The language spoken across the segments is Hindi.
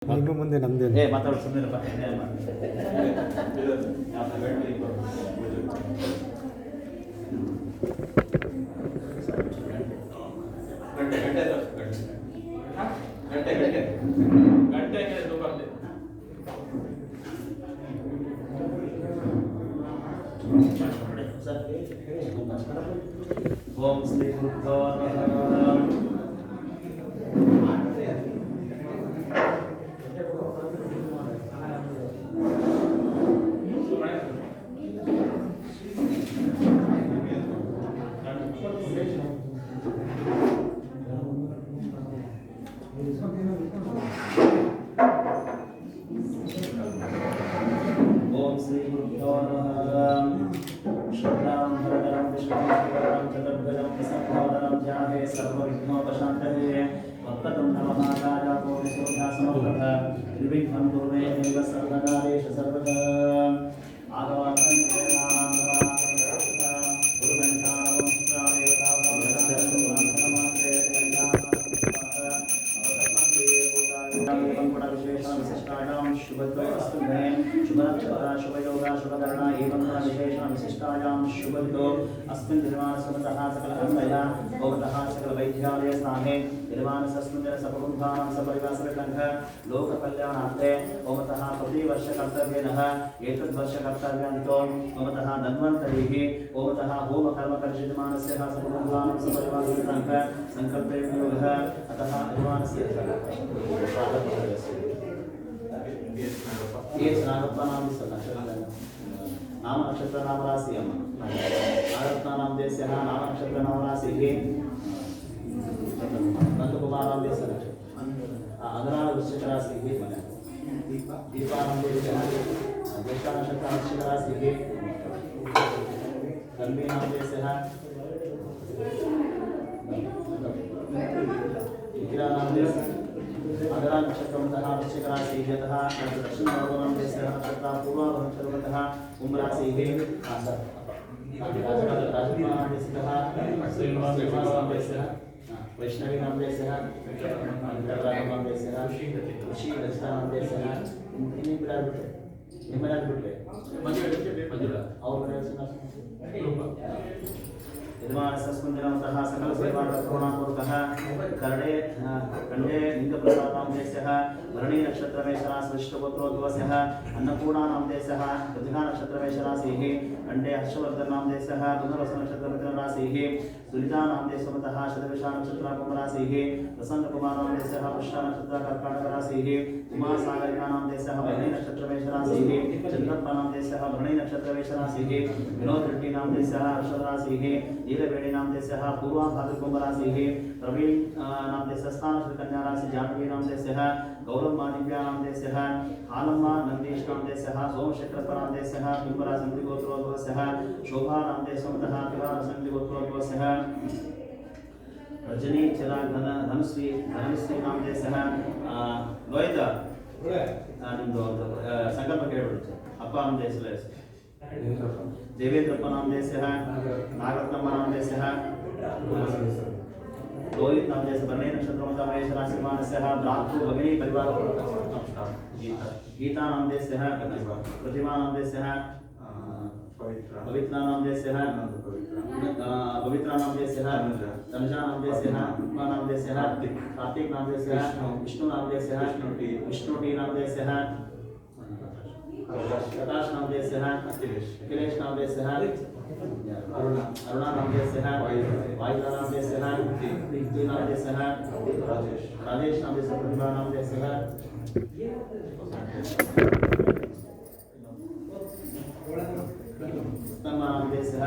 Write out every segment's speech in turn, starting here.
ನಿಮ್ಮ ಮುಂದೆ ನಮ್ದೇನು ಏ ಮಾತಾಡು ಸುಮ್ಮನೆ ಓಂ ಶ್ರೀ ಗುರುಭ್ಯೋ ನಮಃ. ओम श्री गुरुभ्यो नमः. शुक्लां भरधरं विष्णुं चतुर्भुजं प्रसन्नवदनं ध्याये सर्वविघ्नोपशान्तये वक्रतुण्डमहाकाय कोटिसूर्यसमप्रभ निर्विघ्नं कुरु मे देव सर्वकार्येषु सर्वदा. आगवातं शुभयोगा शुभकरणा एवं विशेषण विशिष्टायां शुभदो अस्मिन् निर्माणसमतः सकल अन्वया भवतः सकल वैद्यालय स्थाने निर्माणसस्मिन् सकुटुम्बानां सपरिवारसकलकण्ठ लोककल्याणार्थे भवतः प्रतिवर्ष कर्तव्येनः एतद्वर्ष कर्तव्यान्तो भवतः धन्वन्तरिः भवतः होमकर्मकर्षितमानस्य सकुटुम्बानां सपरिवारसकलकण्ठ संकल्पयोगः अतः निर्माणस्य ये नागप्पा नाम नाम नक्षत्र नाम राशि नागरत्ना नाम देश नाम नक्षत्र नाम राशि नंदकुमार नाम देश अग्रा वृश्चिक राशि दीपा नाम देश ज्येष्ठा नक्षत्र वृश्चिक राशि कन्वी नाम देश इंदिरा नाम देश अगरा नक्षत्रमतः वृश्चिक राशि यतः दक्षिणवर्गं देशः नक्षत्र पूर्वाभक्षरमतः कुंभ राशि राजकुमार देशः श्रीनिवास नाम देशः वैष्णवी नाम देशः वेंकटराम नाम देशः ऋषि दत्ता नाम देशः इन्हीं बिड़ा बिट्टे मंजुला और निर्माणसस्मिन्नतः सकल सेवाकर्तॄणापूर्वकः कर्णे कंडे लिंगप्रसाद नाम देशः भरणी नक्षत्रमेषराशिष्टगोत्रोद्भवस्य अन्नपूर्णा नाम देशः प्रतिभा नक्षत्रमेषराशिः कंडे हर्षवर्धन नाम देशः पुनर्वसु नक्षत्रमिथुनराशिः सुनिता नाम देशमतः शतविषा नक्षत्र कुंभराशिः प्रसन्नकुमार नाम देशः पुष्य नक्षत्र कर्कटकराशिः उमा सागरिका नाम देशः भरणी नक्षत्रमेषराशिः चंद्रप्पा नाम देशः भरणी नक्षत्रमेषराशिः विनोद रेड्डी नाम देशः हर्षराशिः नीलवेणी नाम देशः पूर्वा भाद्रकुंभ राशिः प्रवीण नाम देशः स्थान कन्या राशि जानवी नाम देशः गौरव मानिव्या नाम देशः आलम्मा नंदीश नाम देशः सोमशेखर नाम देशः कुंभ राशि गोत्रोद्भवस्य शोभा नाम देशमतः पिवा राशि गोत्रोद्भवस्य रजनी चला धनुश्री नाम देशः लोहित निम्दु संकल्प केळबिडु अप्प नाम देश देवेंद्रप्प नाम देशः नागरत्नम्म नाम देशः रोहित नाम देश भरणी नक्षत्रमतः मेष राशिमानस्य भ्रातृ भगिनी परिवार गीता नाम देशः प्रतिमा नाम देशः पवित्रा नाम देशः पवित्रा नाम देशः तनुजा नाम देशः उमा नाम देशः कार्तिक नाम देशः विष्णु नाम देशः विष्णुटी नाम देशः प्रकाश नाम देशः अखिलेश नाम देशः अरुणा नाम देशः वायुला नाम देशः प्रीति नाम देशः राजेश नाम देशः प्रतिभा नाम देशः उत्तम नाम देशः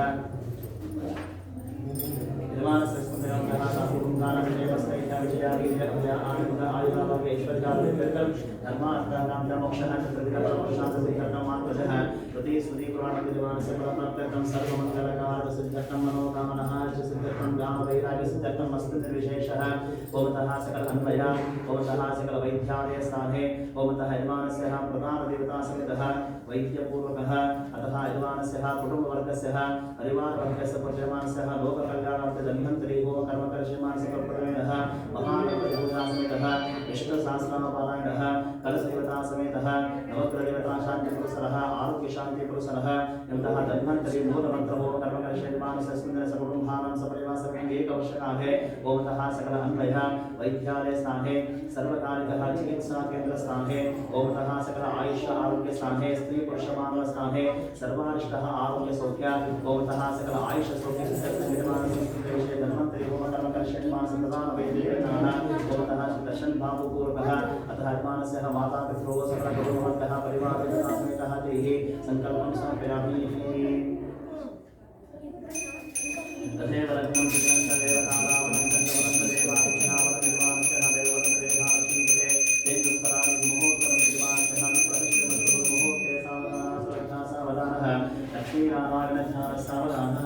वैद्यपूर्वकः अतः यजमानस्य कुटुम्बवर्गस्य परिवारवर्गस्य प्रजमानस्य लोककल्याणार्थे धन्वन्तरी होम कर्म करिष्यमानस्य प्रप्रदेनः महानवपूजासमितः विष्णुसहस्रनामपारायणः स्वरूपेणः कलशदेवता समेतः नवग्रहदेवता शान्तिपुरुषः आरोग्यशान्तिपुरुषः यन्तः धन्वन्तरि मूलमन्त्रहोम कर्मकर्षयमानसस्मिन् सकुटुम्बानां सपरिवारं एकवर्षकाले ओमतः सकल अन्वयः वैद्यालयस्थाने सर्वकालिकः चिकित्साकेन्द्रस्थाने ओमतः सकल आयुष आरोग्यस्थाने स्त्री पुरुषमानवस्थाने सर्वारिष्टः आरोग्यसौख्य ओमतः सकल आयुष सौख्य विषय धन्वन्तरि होम कर्मकर्षयमानसप्रधानवैद्येनाः ओमतः दर्शन भावपूर्वकः अतः हनुमानस्य माता पितृ सकलकुटुम्बवर्गः परिवारसमेतः तैः संकल्पं समर्पयामि तथैव लग्नं चित्रं तदेव तारावनं चन्द्रवनं तदेव आदित्यावनं निर्माणस्य दैवतं तदेव लक्ष्मीपते तेन्द्रं पराणि मुहूर्तं निर्माणस्य प्रतिष्ठितं मुहूर्ते सावधानः लक्ष्मीनारायणध्यानः सावधानः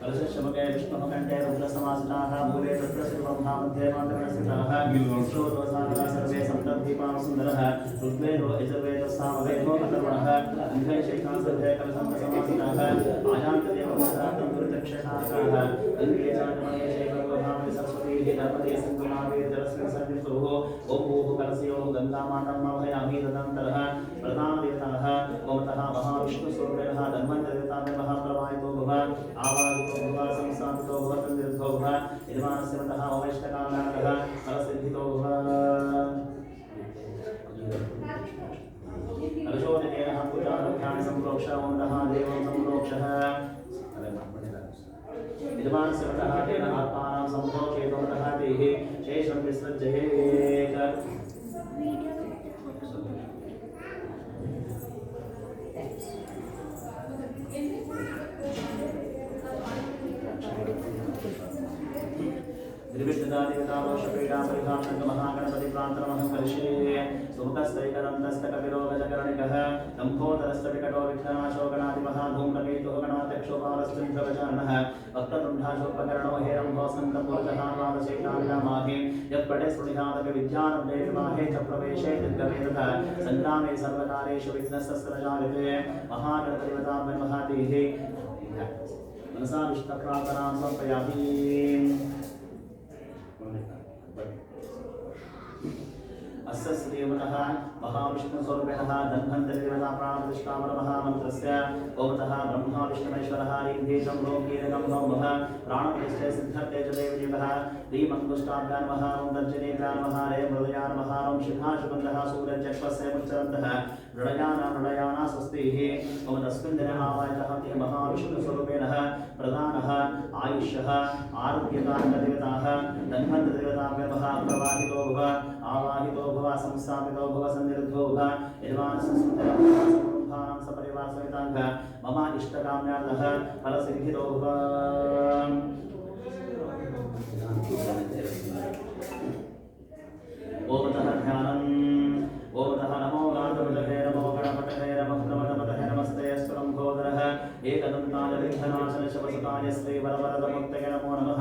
कलशमके विष्णुकण्ठे रुद्रसमासिताः मूले रुद्रशिवब्रह्मा मध्ये मातृस्थिताः विश्वोदोषाः सर्वे सप्तद्वीपाः सुन्दरः ऋग्वेदो यजुर्वेदो सामवेदो अथर्वणः अन्धे शैखाः सर्वे कलशसमासिताः आयान्तदेवमुद्रातं गुरुचक्षणाकाः अन्ये चाटमये शैवगोभावे सरस्वतीः नर्मदे सङ्गुणावे जलस्मिन् सन्निधुः ॐ भूः कलशयोः गङ्गामातम् आह्वयामि तदनन्तरः प्रधानदेवताः ओमतः महाविष्णुस्वरूपेणः धन्वन्तरदेवताभ्यः महाप्रवाहितो भव आवाहितो भव संस्थापितो भव तन्निर्धो भव यजमानस्य मतः ओमैष्टकामनाथः फलसिद्धितो भव कलशोदकेन पूजानुष्ठाने सम्प्रोक्ष ओमतः देवं सम्प्रोक्षः यजमानस्य मतः तेन आत्मानं सम्प्रोक्षेतोमतः तेः शेषं विसृज्येत् महागणपतिप्रान्तरमहं करिष्ये सुमुखस्तैकदन्तस्तकपिरोगजकर्णिकः लम्भोदरस्तविकटो विघ्ननाशोगणादिमः धूम्रकेतुः गणाध्यक्षोपालश्चन्द्रवचारणः वक्रतुण्डाशोपकरणो हेरम्भो स्कन्दपूर्जः पादशेषाविनामाहे यत्पटे स्फुटिनादपि विद्यानन्दे विवाहे च प्रवेशे दिग्गवेदः सङ्ग्रामे सर्वकालेषु विघ्नस्तस्त्रजायते महागणपतिवताभ्यन्महातेः मनसा विष्णुप्रार्थनां समर्पयामि अस्य श्रीमतः महाविष्णुस्वरूपेणः धन्वन्तरिदेवता प्राणप्रतिष्ठापरमहामन्त्रस्य ओमतः ब्रह्मा विष्णुमेश्वरः ह्रीं लोकीरकं नमः प्राणप्रतिष्ठे सिद्धर्थे च देवदेवः ह्रीमङ्गुष्टाभ्यां नमः ॐ दर्जनेभ्यां नमः रे मृदयां नमः ॐ शिखाशुगन्धः सूर्यचक्वस्य मुच्चरन्तः मृडयाना स्वस्तिः ओम तस्मिन् दिने आवाहितः ते महाविष्णुस्वरूपेणः प्रधानः आयुष्यः आरोग्यकारकदेवताः धन्वन्तरिदेवताभ्यः प्रवाहितो भव आवाहितो भव संस्थापितो भव सन्निरुद्धो भव यजमानसंस्कृतकुटुम्बानां सपरिवारसमेताः मम इष्टकाम्यार्थः फलसिद्धितो भव ओमतः ध्यानम् ओमतः नमो गान्तपतये नमो गणपतये नमः प्रमदपतये नमस्ते अस्तुलम्भोदरः एकदन्ताय विघ्ननाशनशवसुताय श्रीवरवरदमुक्तये नमो नमः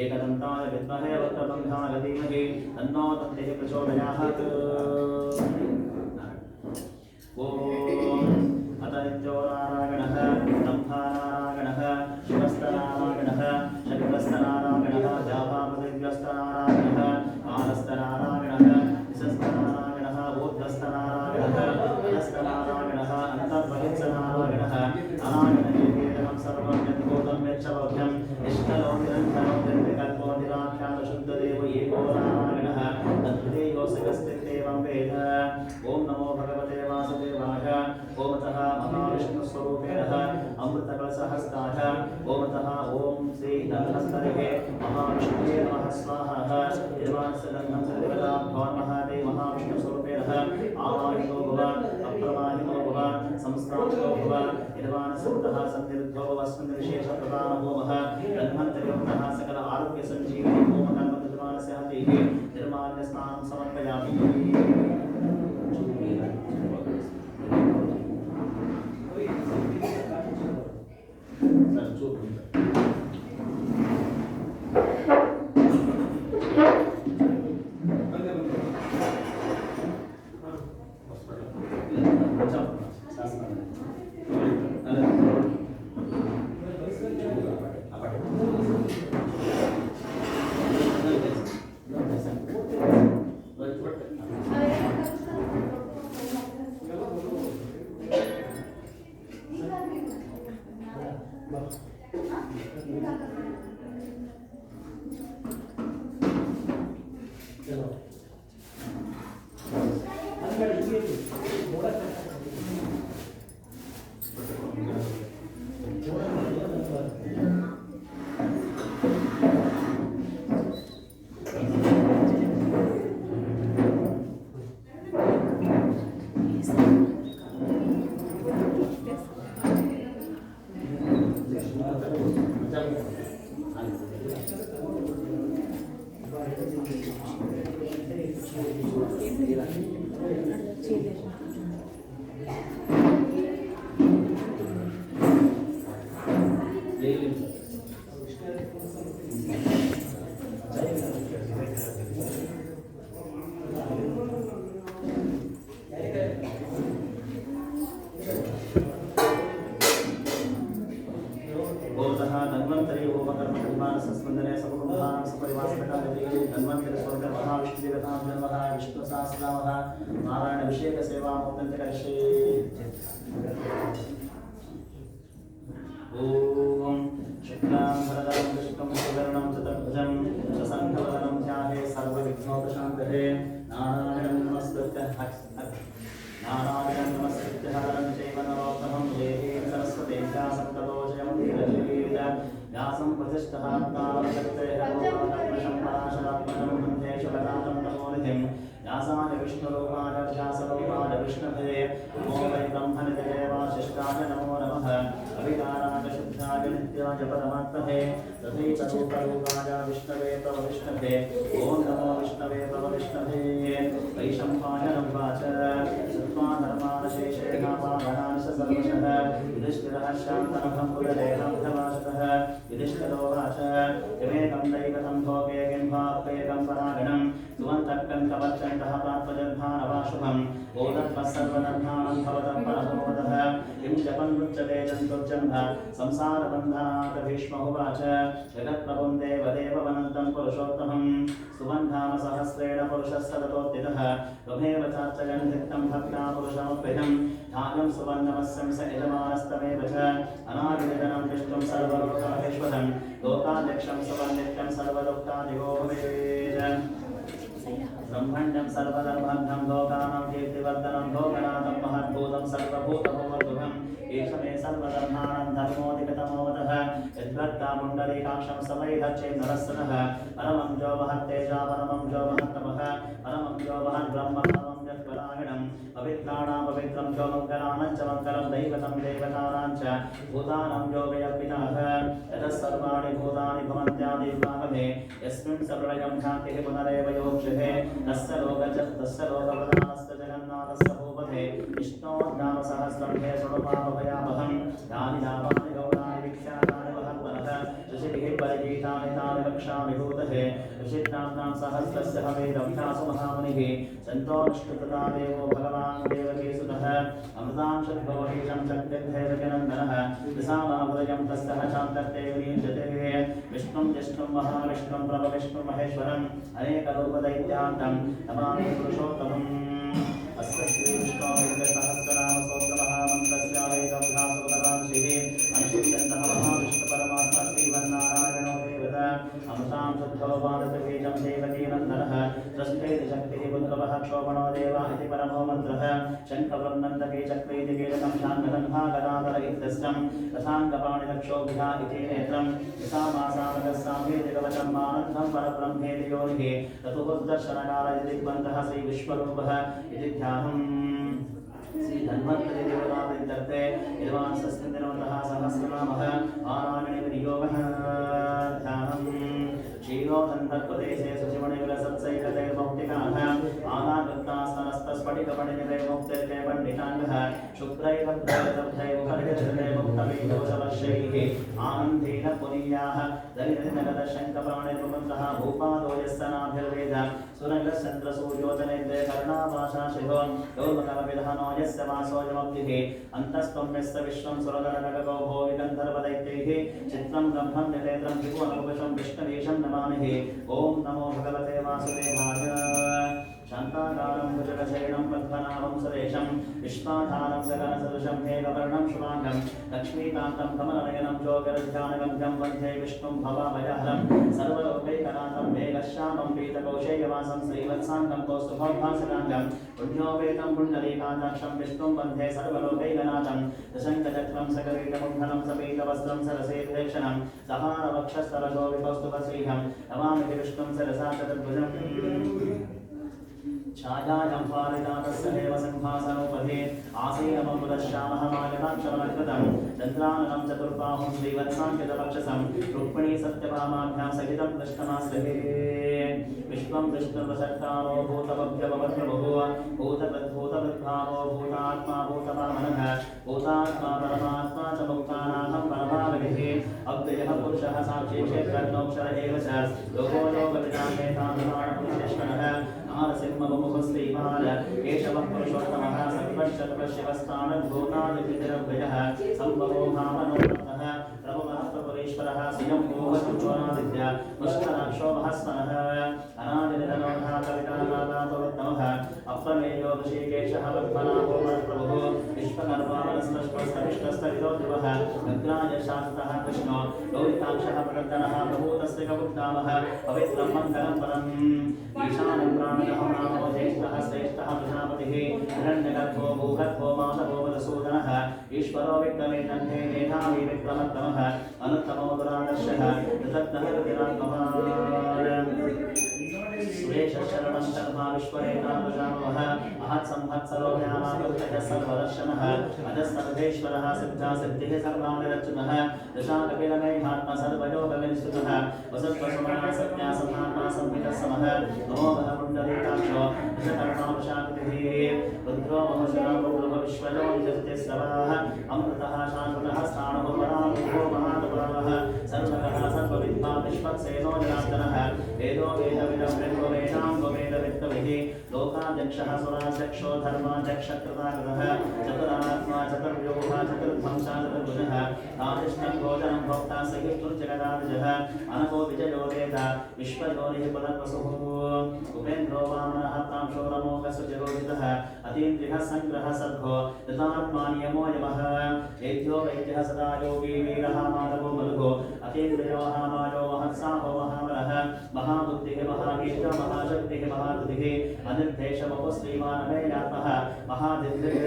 एकदन्ताय विद्महे वक्रतुण्डाय धीमहि तन्नो दन्तिः प्रचोदयात् ॐ अत नित्यो नारायणः ब्रह्मानारायणः शिवस्तनारायणः शक्तस्तनारायणः जाभापतिव्यस्तनारायणः कालस्तनारायणः विशस्तनारायणः ऊर्ध्वस्तनारायणः अधस्तनारायणः अन्तर्बहिस्तनारायणः नारायणेवेदनं सर्वं यद्भूतं यच्छवभ्यं इष्टलो निरन्तरो निर्विकल्पो निराख्यातशुद्धदेव एको नारायणः तद्विदेयोऽस्तिस्तेवं वेद ॐ नमो भगवते वासुदेवाय ओमतः महाविष्णुस्वरूपेणः अमृतकलशहस्ताय ओमतः ॐ श्री धनहस्तरे महाविष्णुवे नमः स्वाहा यजमानस्य धन्वन्तरिदेवताभ्यो नमः ते महाविष्णुस्वरूपेणः आवाहितो भव अप्रवाहितो भव संस्थापितो भव यजमानस्य मतः सन्निरुद्धो भव अस्मिन् विशेषप्रधानहोमः धन्वन्तरिदेवतः सकल आरोग्यसञ्जीवनी होमकर्म यजमानस्य हतेः निर्माल्यस्नानं समर्पयामि Sancho नारायण अभिषेक सेवा ओम शुक्लांबरधरं विष्णुं शशिवर्णं चतुर्भुजं शशाङ्कवदनं ध्याये सर्वविघ्नोपशान्तये नारायणं नमस्कृत्य हरं चैव नरोत्तमं देवीं सरस्वतीं व्यासं ततो जयमुदीरयेत् व्यासं प्रतिष्ठितात्मावशक्तेः पराशरात्मनं वन्दे शुभदातं तमोनिधिं व्यासाय विष्णुरूपाय व्यासरूपाय विष्णवे नमो वै ब्रह्मनिधये वासिष्ठाय नमो नमः अविकाराय शुद्धाय नित्याय परमात्मने तथैतरूपरूपाय विष्णवे तव विष्णवे ॐ नमो विष्णवे तव विष्णवे वैशम्पायनं वाच सत्त्वा धर्मानशेषेण पावनान् स सर्वशः युधिष्ठिरः शान्तनभं कुलदेहं धवासतः युधिष्ठिरो वाच यमेकं दैवतं भोगे किं भाप्येकं परागणं सुवन्तक्कं कवचन्तः प्राप्तजन्मानवाशुभम् ओदत्वः सर्वधर्माणं भवतं परमोदः किं जपन्मुच्यते जन्तुर्जन्म संसारबन्धनात् भीष्मोवाच जगत्प्रभुं देवदेववनन्तं पुरुषोत्तमं सुबन्धाम सहस्रेण पुरुषः सततोत्थितः त्वमेव चार्चयन् धिक्तं भक्ता पुरुषमप्रियं ध्यानं सुवर्णमस्यं स यजमानस्तमेव च अनादिनिधनं विष्णुं सर्वलोकमहेश्वरं लोकाध्यक्षं सुवर्णित्यं सर्वदुःखादिगो भवेत् ब्रह्मण्यं सर्वधर्मघ्नं लोकानां कीर्तिवर्धनं लोकनाथं महद्भूतं सर्वभूतभूतभुवम् एष मे सर्वधर्माणां धर्मोऽधिगतमोदः यद्भक्ता पुण्डरीकाक्षं सवैधच्चेन्दरस्तनः परमं जो महत्तेजा परमं जो महत्तपः परमं जो महद्ब्रह्म परमं यत्परायणं पवित्राणां पवित्रं जो मङ्गलानां च मङ्गलं दैवतं देवतानां च भूतानां जो वयर्पिताः यतः सर्वाणि भूतानि भवन्त्यादिर्भागमे यस्मिन् सर्वयं शान्तिः पुनरेव योक्षते तस्य लोकप्रधानस्य जगन्नाथस्य भूपते विष्णोर्नाम सहस्रं हे शृणुपापभयावहं यानि नामानि गौराणि विख्यातानि महत्तरः ऋषिभिः परिगीतानि तानि रक्षामि भूतहे ऋषिनाम्नां सहस्रस्य हवेदभ्यासो महामुनिः सन्तोष्टुतता देवो भगवान् देवकीसुतः अमृतांशद्भवतीशं शक्तिर्धैर्यनन्दनः दिशामाभृजं तस्य चान्तर्ते विनीयते विष्णुं जिष्णुं महाविष्णुं प्रभविष्णुं महेश्वरम् अनेकरूपदैत्यान्तं नमामि पुरुषोत्तमम् अस्य श्रीविष्णुसहस्रनामस्तोत्रमहामन्त्रस्य वैदभ्यासोदरांशिः अनुष्ठियन्तः महाविष्णुपरमात्मा श्रीमन्नारायणो देवता अमृतां शुद्धोपादतबीजं देवकीनन्दनः सृष्टेति शक्तिः पुत्रवः क्षोभणो देवा इति परमो मन्त्रः शङ्खवर्णन्दके चक्रेति कीलकं शाङ्गतन्भागदातर इत्यस्तं तथाङ्गपाणिरक्षोभिधा इति नेत्रं यथामासामगस्सामेति कवचं मानन्दं परब्रह्मेति योनिः ततुर्दर्शनकाल इति दिग्बन्धः श्रीविश्वरूपः इति ध्यानम् श्रीधन्वन्तरि देवताप्रीत्यर्थे यजमानस्यस्मिन् दिनवतः सहस्रनामः आरामणे विनियोगः ध्यानम् क्षीरोदन्तप्रदेशे शुचिमणिविलसत्सैकतैर्मौक्तिकाः आनागत्तास्तनस्तस्फटिकपणिनिलैर्मुक्तिर्जय पण्डिताङ्गः शुक्लैर्भद्रैर्मुक्तमीदोषवर्षैः आनन्देन पुनीयाः दलितनगरशङ्खप्राणिर्मुकुन्दः भूपादो यस्य नाभिर्वेद सुरगश्चन्द्रसूर्योजनेन्द्रे कर्णाभाषाशिभो योर्मकलविधानो यस्य वासोऽयमब्धिः अन्तस्त्वं यस्य विश्वं सुरगणगगो भो विगन्धर्वदैत्यैः चित्रं ब्रह्मं निलेत्रं विभुवनमुपशं विष्णुवेशं नमामि ॐ नमो भगवते वासुदेवाय शान्ताकारं भुजगशयनं पद्मनाभं सुरेशं विश्वाधारं गगनसदृशं मेघवर्णं शुभाङ्गं लक्ष्मीकान्तं कमलनयनं जोगरध्यानगन्धं वन्दे विष्णुं भवाभयहरं सर्वलोकैकनाथं मेघश्यामं पीतकौशेयवासं श्रीवत्साङ्गं कौस्तुभोद्भासकाङ्गं पुण्योपेतं पुण्डरीकाक्षं विष्णुं वन्दे सर्वलोकैकनाथं दशङ्खचक्रं सकरीटमुण्डलं सपीतवस्त्रं सरसेन्द्रेक्षणं सहारवक्षस्तरशोभिकौस्तुभश्रीहं नमामि विष्णुं सरसा चतुर्भुजम् छायायां पारिजातस्य देव सिंहासनोपरि आसीनममुदश्यामः मालिकाक्षरमकृतं चन्द्राननं चतुर्बाहुं श्रीवत्साङ्कितवक्षसं रुक्मिणी सत्यभामाभ्यां सहितं कृष्णमाश्रये विश्वं विष्णुर्वशक्तारो भूतमभ्यवप्रभुः भूतवद्भावो भूतात्मा भूतवामनः भूतात्मा परमात्मा च मुक्तानाहं परमाविधिः अव्ययः पुरुषः साक्षी क्षेत्रज्ञोऽक्षर एव च लोको लोकविदामेताभिमानपुरुषेश्वरः नारसिंहमुखश्रीमान् केशवः पुरुषोत्तमः सर्वश्चतुर्शिवस्थानद्भूतादिविजरव्ययः सम्भवो भावनोत्तमः प्रभुमहत्त्वपुरीश्वरः स्वयं भूमचुचोरादित्य मुष्कराक्षो महस्वनः अनादिनिधनोधाकवितानाथोत्तमः अप्रमेयो ऋषिकेशः पद्मनाभो परप्रभुः विश्वकर्मा मनस्तश्वस्तविष्टस्तविदो ध्रुवः रुद्राय शाश्वतः कृष्णो गौरिकाक्षः प्रकर्दनः प्रभूतस्य कबुद्धामः पवित्रं मङ्गलं परम् ईशानं प्राणदः नामो ज्येष्ठः श्रेष्ठः प्रजापतिः हिरण्यगर्भो भूगर्भो माधवो वरसूदनः ईश्वरो विक्रमे नन्हे मेधावी विक्रमोत्तमः अनुत्तमो दुरादर्शः कृतज्ञः रुदिरात्मवान् सुरेशशरणं शर्मा विश्वरेतानुजामः महत्संवत्सरो ज्ञानाकृतः सर्वदर्शनः अजस्सर्वेश्वरः सिद्धा सिद्धिः सर्वानिरच्युतः दशाकपिलमेहात्मा सर्वयोगविनिश्चितः वसत्वसुमना सत्या समात्मा संवितः समः नमो वः पुण्डरीकाक्षो दशकर्मा वशाकृतिः रुद्रो ममशरामो विश्वजो निजस्तिस्रवः अमृतः शाश्वतः स्थाणुः परामुखो महातपरः सर्वकः सर्वविद्वा विश्वक्सेनो जनार्दनः वेदो वेदविदं ब्रह्मो वेदाङ्गो वेदवित्तविः लोकाध्यक्षः सुराध्यक्षो धर्माध्यक्षकृताकृतः चतुरात्मा चतुर्व्यूहः चतुर्ध्वंसा चतुर्भुजः तादिष्टं भोजनं भोक्ता सहिष्णुर्जगदादिजः अनको विजयो वेद विश्वयोनिः पुनर्वसुः उपेन्द्रो वामनः तांशो रमोकसुचिरोहितः अतीन्द्रियः सङ्ग्रहः सर्गो दतात्मा नियमो यमः वेद्यो वैद्यः सदा योगी वीरः माधवो मरुगो अतीन्द्रियो महामायो महत्साहो महाबलः महाबुद्धिः महावीर्यो महाशक्तिः महाकृतिः अनिर्देशमो श्रीमानमेयात्मः महादिव्यः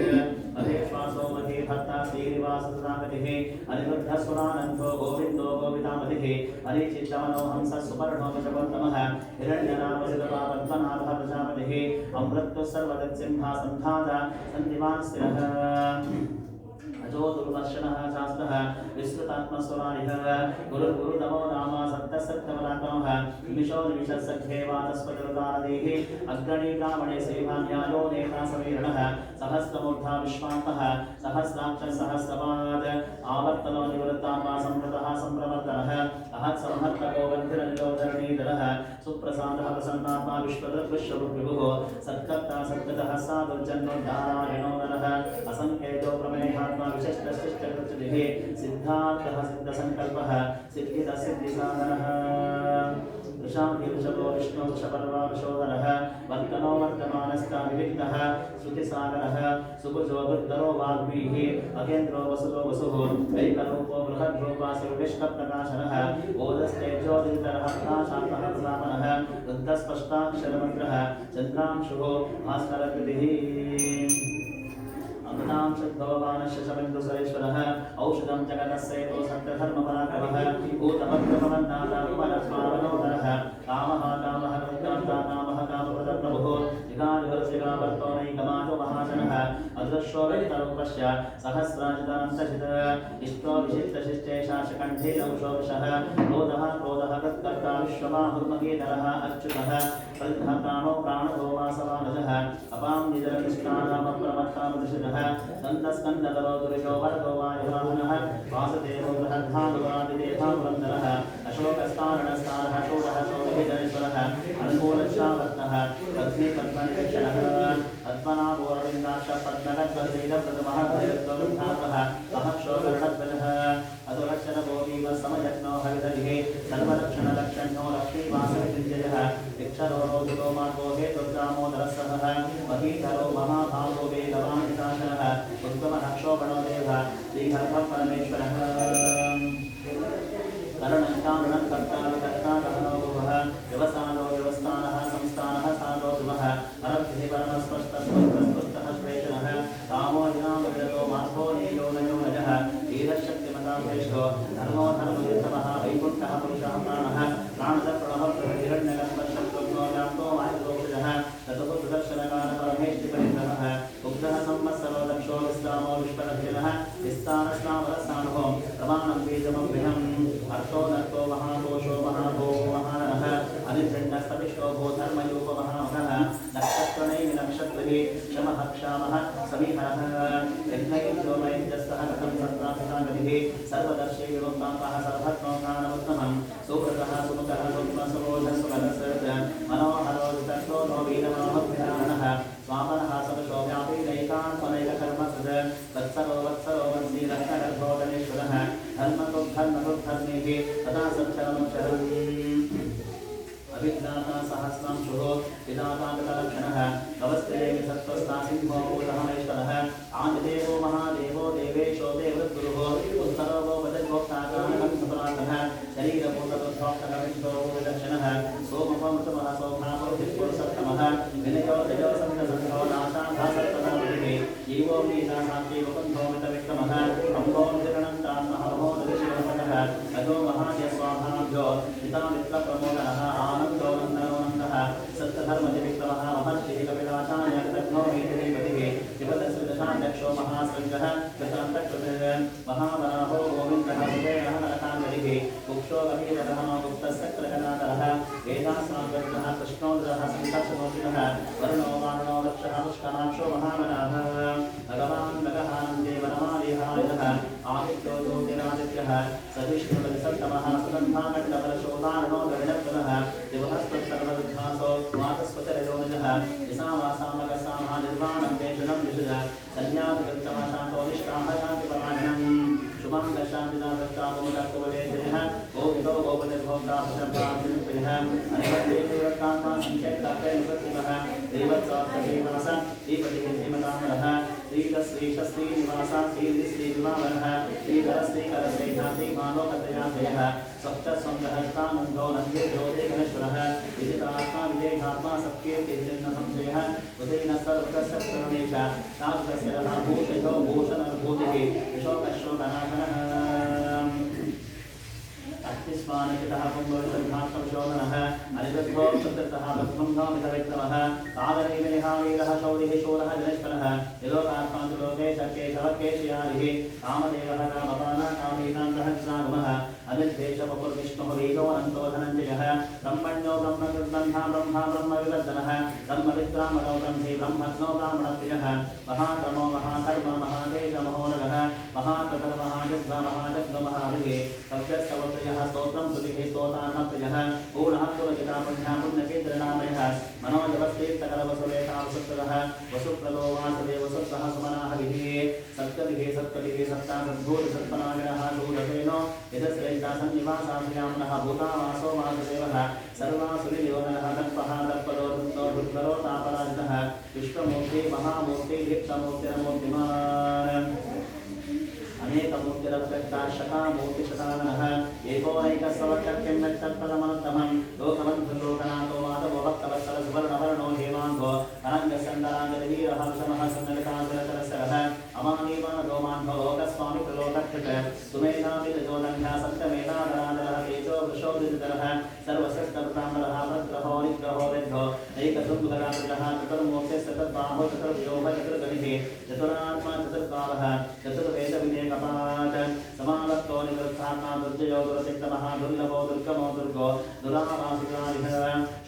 अधेश्वासो महे भर्ता श्रीनिवाससदागतिः अनिरुद्धस्वरानन्दो गोविन्दो गोवितामतिः अनिचित्तमनो हंसः सुपर्णो विजगोत्तमः हिरण्यनामसितपा पद्मनाभः प्रजापतिः अमृतः सर्वदत्सिंहासन्धात सन्धिमान् स्थिरः अजो दुर्दर्शनः शास्त्रः विस्तृतात्मस्वरानिः गुरुर्गुरुतमो नाम सप्तसप्तमराक्रमः निमिषो निमिषसख्ये वातस्पतिरुदारदेः अग्रणी ब्राह्मणे श्रीभान्यायो नेता समीरणः सहस्रमूर्धा विश्वान्तः सहस्राक्षः सहस्रपाद आवर्तनो निवृत्तात्मा संवृतः संप्रवर्तनः अहत्संहर्तको बन्धिरनिरोधरणीधरः सुप्रसादः प्रसन्नात्मा विश्वदृग्विश्वविभुः सत्कर्ता सत्कृतः साधुर्जन्मोद्धारिणो नरः असङ्केतो प्रमेयात्मा विशिष्टशिष्टकृतिः सिद्धार्थः सिद्धसङ्कल्पः सिद्धिदसिद्धिसाधनः वृषाभि वृषभो विष्णु वृषपर्वा वृषोधरः वर्तनो वर्तमानस्ता विविक्तः श्रुतिसागरः सुभुजो दुर्धरो वाग्मीः अकेन्द्रो वसुतो वसुः कैकरूपो बृहद्रूपा सुविष्टप्रकाशनः ओदस्तेजोदितरः प्रकाशात्मः प्रतापनः रुद्धस्पष्टाक्षरमन्त्रः चन्द्रांशुः भास्करकृतिः अमृतां शुद्धोपानस्य शबिन्दुसरेश्वरः औषधं जगतस्येतो सत्यधर्मपराक्रमः भूतभद्रभवन्नाथापरस्मावनोदरः कामः कामः कृत्कान्ता कामः कामप्रदप्रभुः जिगादिवरसिगावर्तो नैकमाजो महाजनः अदृश्यो वेत्तरूपस्य सहस्राजितानन्तशित इष्टो विशिष्टशिष्टेशाशकण्ठे नौशोषः क्रोधः क्रोधः कृत्कर्ता विश्वबाहुर्महीधरः अच्युतः प्रद्ध प्राणो प्राणो वासवानजः अपां निजरनिष्ठानामप्रमत्तामदृशितः स्कन्दस्कन्दधरो दुरितो वरदो वायुवाहनः वासुदेवो बृहद्भानुवादिदेवावन्दरः अशोकस्तारणस्तारः शोभः शोभिधरेश्वरः अनुकूलश्रावर्तः लक्ष्मीकल्पनिरीक्षणः पद्मनाभोरविन्दाक्ष पद्मगद्वदीदप्रथमः भयत्ववृद्धात्मः महक्षोगरुडध्वजः अधुरक्षरभोगीव समयज्ञो हविदलिः सर्वलक्षणलक्षण्यो लक्ष्मीवासविद्यजः इक्षरो रोधुतो मार्गो हेतुर्दामोदरसहः महीधरो महाभागो वेदवानिकाशनः उद्गमनक्षोभणो देवः श्रीहर्षः परमेश्वरः करुणं कर्ता विकर्ता गहनो भुवः व्यवसानो व्यवस्थानः संस्थानः साधो ध्रुवः परब्धिः परमस्पष्टस्पष्टस्पष्टः श्रेष्ठः कामो जिनामविरतो मार्गो नीयो नयो नजः वीरशक्तिमतां श्रेष्ठो धर्मो धर्मयुद्धमः वैकुण्ठः पुरुषः प्राणः प्राणदप्रणः हिरण्यगर्भशक्तो व्याप्तो वायुदोषजः ततः सुदर्शन नमः समीहरः यज्ञयो वैद्यस्तः कथं सत्रापिता गतिः सर्वदर्शे विवक्ताः सर्वत्मकानमुत्तमं सुव्रतः सुमुखः सुमसरोधस्वरसत् मनोहरो वितक्तो नो वीरमनोहभ्यानः स्वामनः सदशोव्यापी नैकान्मनैककर्मसृत् वत्सरो वंशी रत्नगर्भोदनेश्वरः धर्मकृद्धर्मेः तथा सच्चरमक्षरम् अभिज्ञाता सहस्रांशुः विधातागतलक्षणः नवस्त्रेमि सत्त्वस्ता सिंहो भूतमहेश्वरः आदिदेवो महादेवो देवेशो देवद्गुरुः उत्तरो वदद्भोक्ताकानकं सुपरातः शरीरभूतबुद्धोक्तकविन्दो विलक्षणः सोमपमृतमः सौभापुरुषपुरुषोत्तमः विनयो जयो सन्तसन्तो नाशाभासत्तदाविः जीवो नीतासात्विकबन्धोमितविक्रमः अम्बोनिरणन्तात्महमोदविशिवसतः अजो महाजस्वाभाभ्यो पितामित्रप्रमोदनः आनन्दो नन्दनोनन्दः सत्यधर्मजविक्रमः महर्षिः कपिलाचार्यकृतघ्नो वीतिपतिः शिवदशदशाध्यक्षो महासृङ्गः कृतान्तकृतः महावराहो गोविन्दः सुदेवः नरकाङ्गलिः कुक्षो कपिलः गुप्तस्सक्रगणाकरः वेदास्नाग्रः कृष्णोदरः सङ्कर्षमोचिनः वरुणो वारुणो वृक्षः पुष्कराक्षो महावराहः भगवान् नगहानन्दे वनमालिहायः आदित्यो ज्योतिरादित्यः सविष्णुबलिसत्तमः सुगन्धाकण्डबलशोधारणो गरुडकुलः दिवहस्तत्सर्वविद्भासो वाचस्पतिरजोनिजः यसावासामगसामः निर्वाणं तेषुनं विशुज सन्न्यासकृत्तमशान्तो निष्कामः शान्तिपरायणम् शुभाङ्गशान्तिनाथश्चापमुदकुवलेजयः गोविदो गोपतिर्भोक्तापशब्दाभिप्रियः अनिवद्देवकात्मा सङ्ख्यैकः देवत्सात्मदेवास श्रीपतिः श्रीमतामरः श्रीश्रीनिवास श्रीविवाहः श्रीकरश्रीकरश्रीमालोकत्रयाश्रयः सप्तस्वन्दहस्तानन्दो नन्दे ज्योतिर्गणेश्वरः विजितात्मा विजयधात्मा सत्कीर्तिर्जन्मसंशयः उदयनः सर्वतः तादृशस्य भूषितो भूषणभूतिः विशोकशोकनाशनः अत्तिस्मानचितः पुंगोषधात्मशोधनः अनिरुद्धो क्षुद्रतः भस्मंधामितविक्रमः कालनीमेहावीरः शौरिः शूरः जनेश्वरः विलोकात्मान्तुलोके केशवकेशयारिः कामदेवः कामपानः कामीकान्तः सागमः अनिर्देशवपुर्विष्णुः वीरो अनन्तो धनञ्जयः ब्रह्मण्यो ब्रह्मकृद्बन्धा ब्रह्मा ब्रह्मविवर्धनः ब्रह्मविद्रामणो ब्रह्मे ब्रह्मज्ञो ब्राह्मणप्रियः महाक्रमो महाकर्म महादेशमहोनगः महाकृतर्महाजग्म महाजग्महाभिः सव्यस्तवत्रयः स्तोत्रं सुलिहे स्तोतान्नप्रियः पूर्णः पुरजिता पुण्यः पुण्यकेन्द्रनामयः मनोजवस्तीर्थकरवसुलेखावसुत्रः वसुप्रदो वासुदेवसुत्रः सुमनाहविः सत्कविः सत्कविः सत्तासद्भूतसत्पनायनः शूरसेनो यदश्रेष्ठा सन्निवासाभियामनः भूतावासो वासुदेवः सर्वासुलियोनः दर्पः दर्परो दृष्टो दुर्धरो तापराजितः विश्वमूर्ति महामूर्ति दीप्तमूर्तिरमूर्तिमान् अनेकमूर्तिरव्यक्ताशतामूर्तिशताननः एकोनैकस्ववर्गक्यं व्यक्तत्पदमनुत्तमं लोकबन्धुर्लोकनाथो माधवो भक्तवत्सलसुवर्णवर्णो हेमाङ्गो अनङ्गसन्दराङ्गवीरः विषमः सन्नलितासुरकरसरः अमानीवानदोमान्धो लोकस्वामि प्रलोककृत सुमेधाविदजोदङ्घ्या सप्तमेधाधराधरः तेजो वृषोदितरः सर्वश्रेष्ठवृताम्बरः भद्रहो निग्रहो विद्धो एकशुद्धराजः चतुर्मूर्तिस्ततद्बाहो चतुर्व्योः चतुर्गणिः चतुरात्मा चतुर्भावः चतुर्वेदविवेकपाठ समावत्तो निवृत्तात्मा दुर्जयो दुरतिक्तमः दुर्लभो दुर्गमो दुर्गो दुरावासिकारिः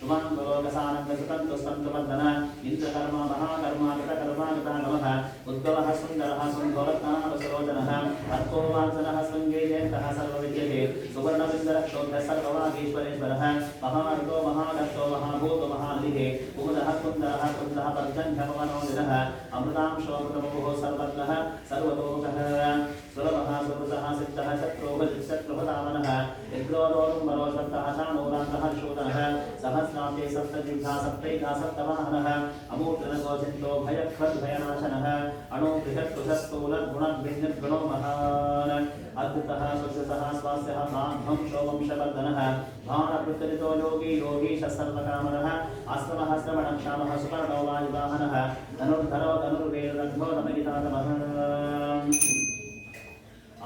शुभाङ्गलोकसानन्दसुतन्तुस्तन्तुवर्धन इन्द्रकर्मा महाकर्मा कृतकर्मा कृतागमः उद्भवः सुन्दरः सुन्दरत्नाभसरोजनः अर्कोवासनः शृङ्गेयन्तः सर्वविद्यते सुवर्णविन्दरक्षोभ्यः सर्ववागीश्वरेश्वरः महार्तो महादत्तो महाभूतो महानिधिः कुमुदः कुन्दरः कुन्दः पर्जन्यपवनोदिनः अमृतांशोऽमृतमुः सर्वज्ञः सर्वतोमुखः सुरभः सुवृतः सिद्धः शत्रुभजित्शत्रुभतामनः यज्ञोरोरुम्बरो शब्दः चाणूरान्तः शूदनः सहस्राब्दे सप्तजिह्वा सप्तैका सप्तवाहनः अमूर्तनगोचिन्तो भयखद्भयनाशनः अणुबृहत्कृशस्थूलगुणभिन्नगुणो महान् अद्भुतः सुकृतः स्वास्यः ध्वंसो वंशवर्धनः भानपृतरितो योगी योगीश सर्वकामनः आश्रमः श्रवणक्षामः सुपर्णो वायुवाहनः धनुर्धरो धनुर्वेदग्धो नमगितातमः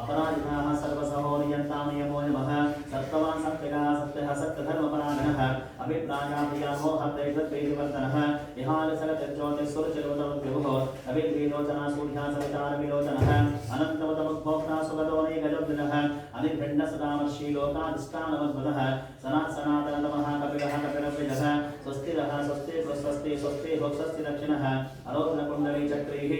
अपराजिताः सर्वसहोनियन्तामयमो नमः सत्त्ववान् सत्यगः सत्यः सत्यधर्मपरायणः अभिप्रायाप्रियामो हतैतद्वैरिवर्तनः इहालसगतज्योतिस्सुरचिरवतवद्विभुः अभिद्वीलोचनासूर्यासवितारविलोचनः अनन्तवतमुद्भोक्ता सुगतोऽनेकजोद्विनः अनिर्भिन्नसदामर्षि लोकादिष्टानमद्भुतः सनातनतमः कपिलः कपिलप्रियः स्वस्तिरः स्वस्ति स्वस्ति स्वस्ति स्वस्ति दक्षिणः अरोधनकुण्डली चक्रीः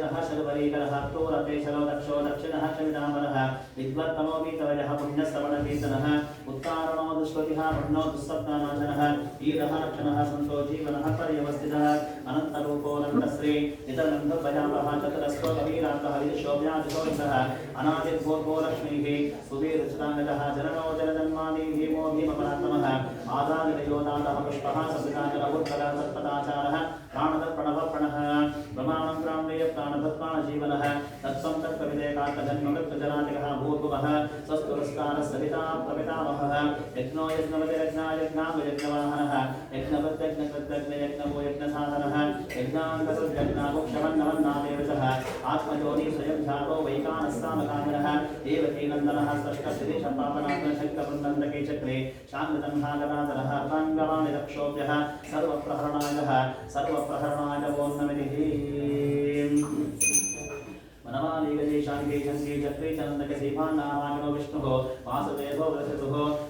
शङ्कः शर्वरीकरः क्रूरते शरो दक्षो दक्षिणः क्षमितामरः विद्वत्तमो वीतवयः पुण्यश्रवणकीर्तनः उत्तारणो दुष्कृतिः पुण्यो दुःसप्तानाशनः वीरः रक्षणः सन्तो जीवनः पर्यवस्थितः अनन्तरूपोऽनन्तश्री इतरबन्धुभयापः चतुरस्रो कवीरान्तः विदुषोऽव्याधिशोभितः अनादिर्भूर्भो लक्ष्मीः सुवीरचिताङ्गतः जननो जनजन्मादि भीमो भीमपराक्रमः आदानिरयोदातः पुष्पः संविधानरवुत्तरः सत्पदाचारः प्राणदप्रणवप्रणः प्रमाणं प्राणेय प्राणभत्प्राणजीवनः तत्त्वं तत्त्वविदेकार्थजन्मकृतजनातिकः भूर्भुवः स्वस्तुरस्कारः सविता प्रपितामहः यज्ञो यज्ञवतिरज्ञायज्ञामो यज्ञवाहनः यज्ञवत्यज्ञकृत्यज्ञयज्ञवो यज्ञसाधनः यज्ञाङ्गसुर्यज्ञाभुक्षमन्नमन्नादेवशः आत्मजोनि स्वयं ध्यातो वैकानस्सामकामिनः देवकीनन्दनः स्रष्टस्थितिशपापनाथशङ्कवृन्दन्दके चक्रे शान्ततन्हागराधरः अर्धाङ्गवाणिरक्षोभ्यः सर्वप्रहरणायः सर्वप्रहरणाय वो नमः वनमाली गजे शांति शंकी चक्री चंदक सीभान्नारायणो विष्णुः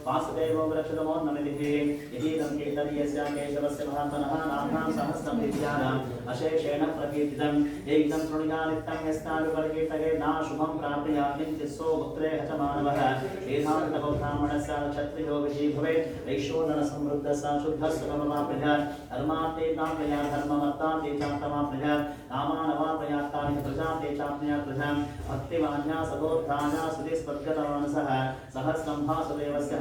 वासुदेवो वृक्षतमो नमः यदीदं कीर्तनीयस्य केशवस्य महात्मनः नाम्नां सहस्रं विद्यानाम् अशेषेण प्रकीर्तितम् एकदं शृणुयानित्यं यस्ताविपरिकीर्तये नाशुभं प्राप्नुयात् किञ्चित् सो पुत्रे च मानवः वेदान्तको ब्राह्मणस्य क्षत्रियो विजयी भवेत् वैश्वोदनसमृद्धस्य शुद्धस्य समवाप्नुयात् धर्मार्थे प्राप्नुयात् धर्ममर्तार्थे चाप्तमाप्नुयात् कामानवाप्नुयात् प्रजाते चाप्नुयात् प्रजां भक्तिवान्या सदोत्थाना सुतिस्पर्गतमानसः सहस्रं भासुदेवस्य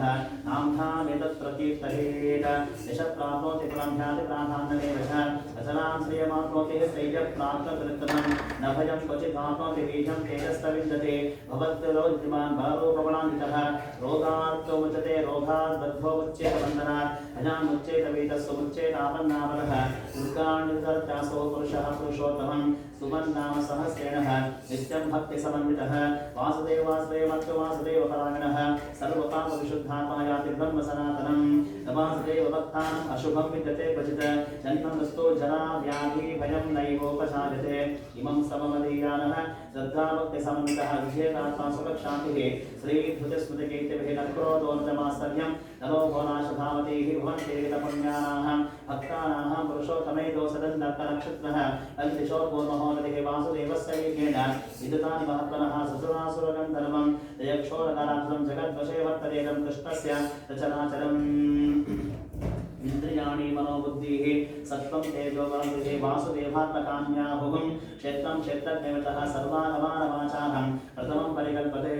नाम्नामेतत् प्रकीर्तयेत् यशप्राप्नोति प्राप्याति प्राधान्यमेव च अचलां श्रियमाप्नोति स्थैर्यप्राप्तकृत्तमं न भयं क्वचिदाप्नोति बीजं तेजस्तविन्दते भवद्रोज्यमान् भारोपवणान्वितः रोगार्तोमुच्यते रोगात् बद्धोमुच्येतबन्धनात् भजामुच्येतवेतस्समुच्येतापन्नावरः दुर्गान्वितर्चासो पुरुषः पुरुषोत्तमं सुमन्नाम सहस्रेणः नित्यं भक्तिसमन्वितः वासुदेव परायणः सर्वपापविशुद्धात्मा याति ब्रह्म सनातनं वासुदेव भक्तानाम् अशुभं विद्यते क्वचित् जन्ममृतो जरा व्याधि भयं नैवोपशायते इमं सममदीयानः श्रद्धाभक्तिसमन्वितः विजयतात्मा सुखशान्तिः श्रीधृतिस्मृतिकीर्तिभिः नक्रोधोर्जमास्तर्यं नरो भोनाशभावतीः भुवन्तेरितपुण्यानाः भक्तानाः पुरुषोत्तमेतो सदन्तनक्षत्रः तन्दिशोर्भूर्महोदधिः वासुदेवस्य वीर्येण विदुतानि महत्त्वनः ससुरासुरगन्धर्वं जयक्षोरकाराक्षरं जगद्वशे वर्ततेदं कृष्णस्य रचनाचरम् इंद्रियाणि मनोबुद्धिः सत्त्वं तेजो बलम् वासुदेवात्मकान्याहुं क्षेत्रं क्षेत्रज्ञवतः सर्वागमानवाचारं प्रथमं परिकल्पते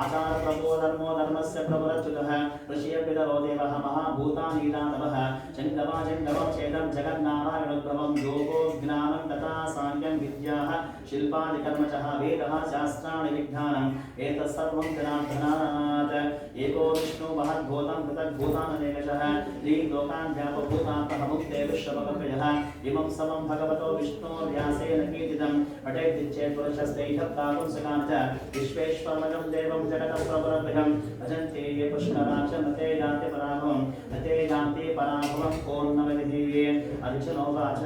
आचारप्रभो धर्मो धर्मस्य प्रभुरच्युतः ऋषियपितरो देवः महाभूतानीतातवः चङ्गमं चेदं जगन्नारायणोद्भवं योगो ज्ञानं तथा साङ्ख्यं विद्याः शिल्पादिकर्मचः वेदः शास्त्राणि विज्ञानम् एतत्सर्वं जनार्दनात् एको विष्णु महद्भूतं पृथग्भूताननेकशः त्रिलोकान् व्यापभूतान्तः मुक्ते विश्वभगवयः इमं समं भगवतो विष्णोर्व्यासेन कीर्तितं पठेद्दिच्छेत् पुरुषस्तैः प्रापुंसकान् च विश्वेश्वरमजं देवं जगतः प्रभुरभ्यं भजन्ते ये पुष्कराक्षं न ते यान्ति पराभवं न ते यान्ति पराभवं पूर्णमिति अर्जुनोवाच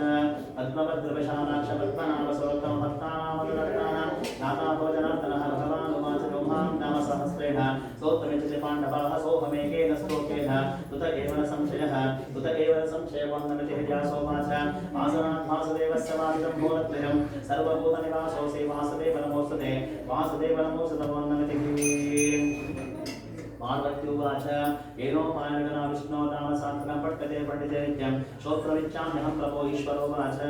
पद्मभद्रवशालाक्षपद्मनाभसोत्तमभक्तानामनुरक्तानां नाथाभोजनार्दनः भगवान् उवाच ब्रह्मां नाम सहस्रेण स्तोत्रमिति पाण्डवाः सोऽहमेकेन स्तोत्रेण उत एव न संशयः उत एव संशयवन्नमिति व्यासोवाच वासनात् वासुदेवस्य वादितं भूरत्रयं सर्वभूतनिवासोऽसि वासुदेव नमोऽस्तुते वासुदेव नमोऽस्तुते वन्नमिति पार्वत्युवाच येनोपायनगना विष्णो नाम सात्वकं पठ्यते पठिते नित्यं श्रोत्रमिच्छाम्यहं प्रभो ईश्वरोवाच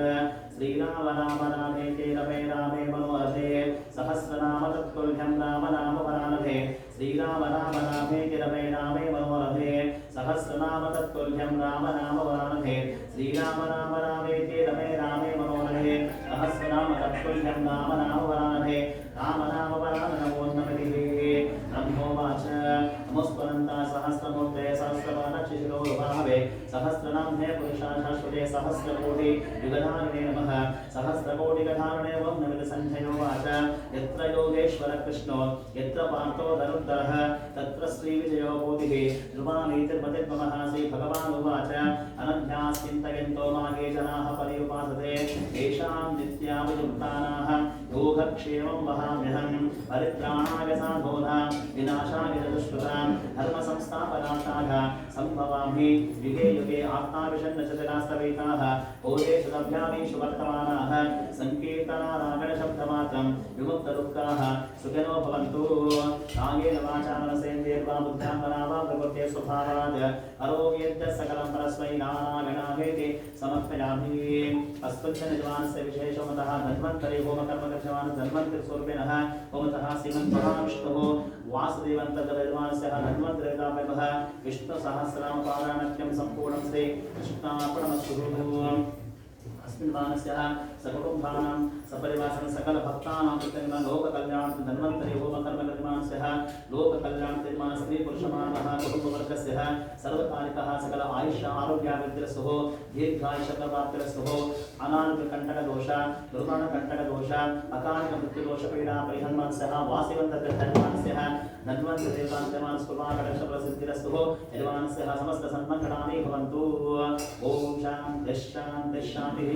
श्रीराम राम रामेति रमे रामे मनोरथे सहस्रनाम तत्तुल्यं राम नाम वरानथे श्रीराम राम रामेति रमे रामे मनोरथे सहस्रनाम तत्तुल्यं राम नाम वरानथे श्रीराम राम रामेति रमे रामे मनोरथे सहस्रनाम तत्तुल्यं राम नाम वरानथे राम नाम वराननमोन्नमतिः ब्रह्मोवाच नमस्परन्ता सहस्रमूर्ते सहस्रपादशिशिरोरुभावे सहस्रनाम्ने पुरुषा शाश्वते सहस्रकोटि युगधारिणे नमः सहस्रकोटिगधारिणे वं नमित सञ्जयोवाच यत्र योगेश्वर कृष्णो यत्र पार्थो धनुर्धरः तत्र श्रीविजयो बोधिः ध्रुवानीतिर्मतिर्ममः श्रीभगवानुवाच अनन्याश्चिन्तयन्तो मागे जनाः पर्युपासते येषां नित्याभियुक्तानाः योगक्षेमं वहाम्यहं परित्राणाय साधूनां विनाशाय चतुष्कृतां धर्मसंस्थापनार्थाय सम्भवामि युगे युगे आत्माविशन्नचतुरास्तवैताः भूतेषु लभ्यामीषु वर्तमानाः सङ्कीर्तनारागणशब्दमात्रं विमुक्तदुःखाः सुखिनो भवन्तु कायेन वाचा मनसेन्द्रियैर्वा बुद्ध्यात्मना वा प्रकृते स्वभावात् करोमि यद्यत् सकलं परस्मै नारायणावेति समर्पयामि अस्मद्जनजवानस्य विशेषमतः धन्वन्तरे होमकर्मकर्षवान् धन्वन्तरिस्वरूपिणः होमतः श्रीमन्महाविष्णुः वासुदेवन्तर्गतजवानस्य धन्वन्तरेतापयः विष्णुसहस्रनामपारायणक्यं सम्पूर्णं श्री कृष्णार्पणमस्तु अस्मिन् मानस्य सकुटुम्बानां सपरिवासन सकल भक्तानां कृतं लोककल्याणार्थं धन्वन्तरे होमकर्मकर्माणस्य लोककल्याणार्थं स्त्री पुरुषमानः कुटुम्बवर्गस्य सर्वकालिकः सकल आयुष्य आरोग्याभिवृद्धिरस्तुः दीर्घायुष्यप्राप्तिरस्तुः अनारोग्यकण्टकदोष दुर्मरणकण्टकदोष अकालिक मृत्युदोषपीडा परिहन्मानस्य वासिवन्तर्गतधन्वानस्य धन्वन्तदेवतान्तमानस्कुर्वाकटक्षप्रसिद्धिरस्तुः यजमानस्य समस्त सन्मङ्गलानि भवन्तु ॐ शान्तिः शान्तिः शान्तिः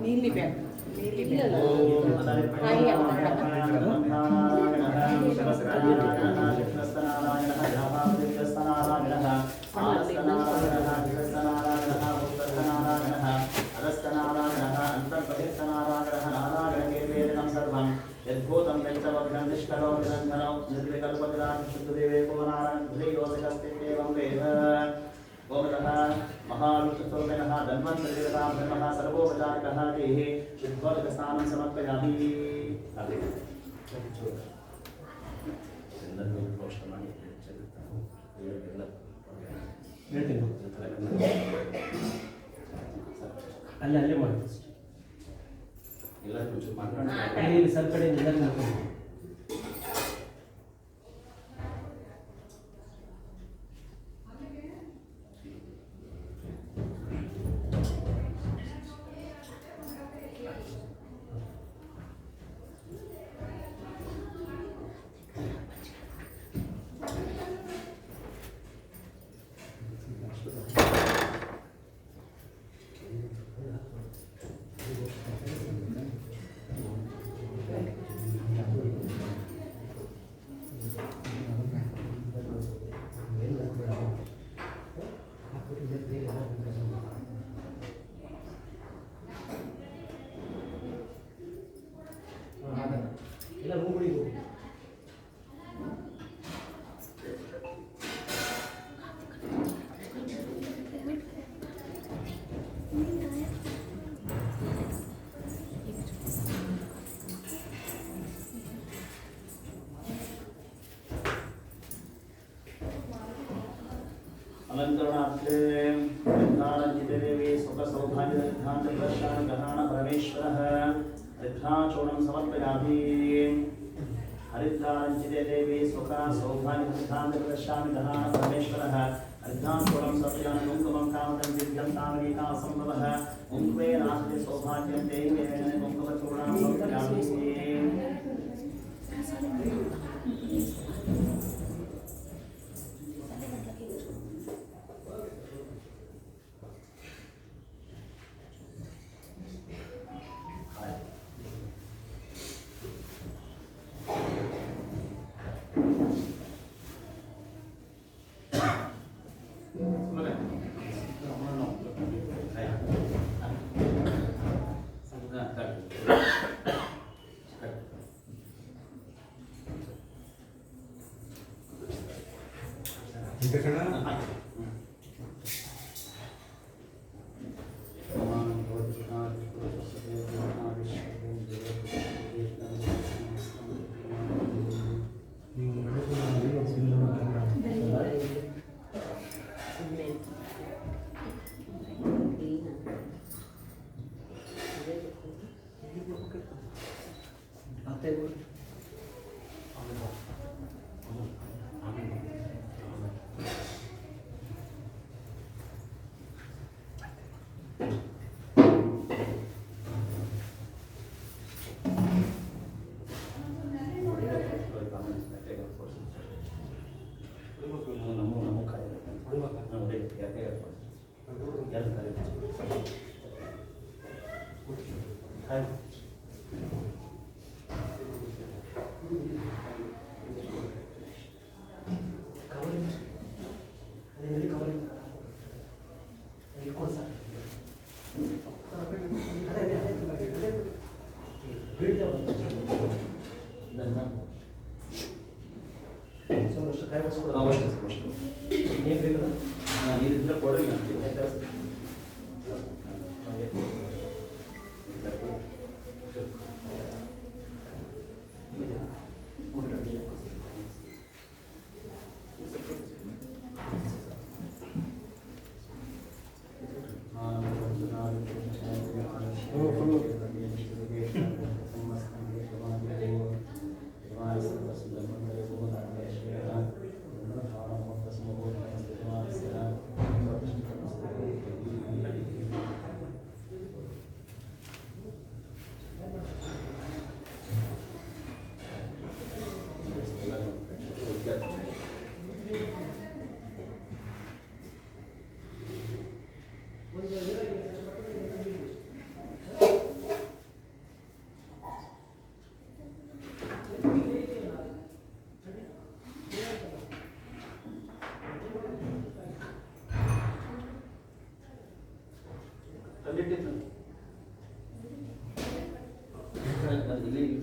ನೀಲಿ ಬ್ಯಾಗ್ यद्भूतं वेत्तवग्नं निष्कलो निरञ्जनो निर्विकल्पविदां शुद्धदेवेको नारायणधुरीयोऽसिकस्तित्येवं वेद ओमतः महाविष्णुस्वरूपिणः धन्वन्तरिदेवतां ब्रह्मः सर्वोपचारिकः देहि शुद्धोदकस्नानं समर्पयामि ಅಲ್ಲೇ ಮಾಡಿ ಎಲ್ಲ కొంచెం ಮಾತಾಡೋಣ ಇಲ್ಲಿ ಸರ್ ಕಡೆ ಎಲ್ಲರೂ ಮಾಡ್ಕೊಂಡು ಎಲ್ಲ ರೂಮ್ಗಳಿಗೆ ಹೋಗಿ अलंकरणार्थे वृद्धारञ्जिते देवी सुखसौभाग्यदृद्धान्तप्रशान्तगहाण परमेश्वरः हरिद्राचूर्णं समर्पयामि हरिद्रारञ्जिते देवी सुखसौभाग्यदृद्धान्तप्रशान्तगहाण परमेश्वरः अर्धांशोलं सत्यान् कुङ्कुमं कामदं दिव्यं तामरीका संभवः कुङ्कुमे नास्ति सौभाग्यं देवेन कुङ्कुमचूर्णं समर्पयामि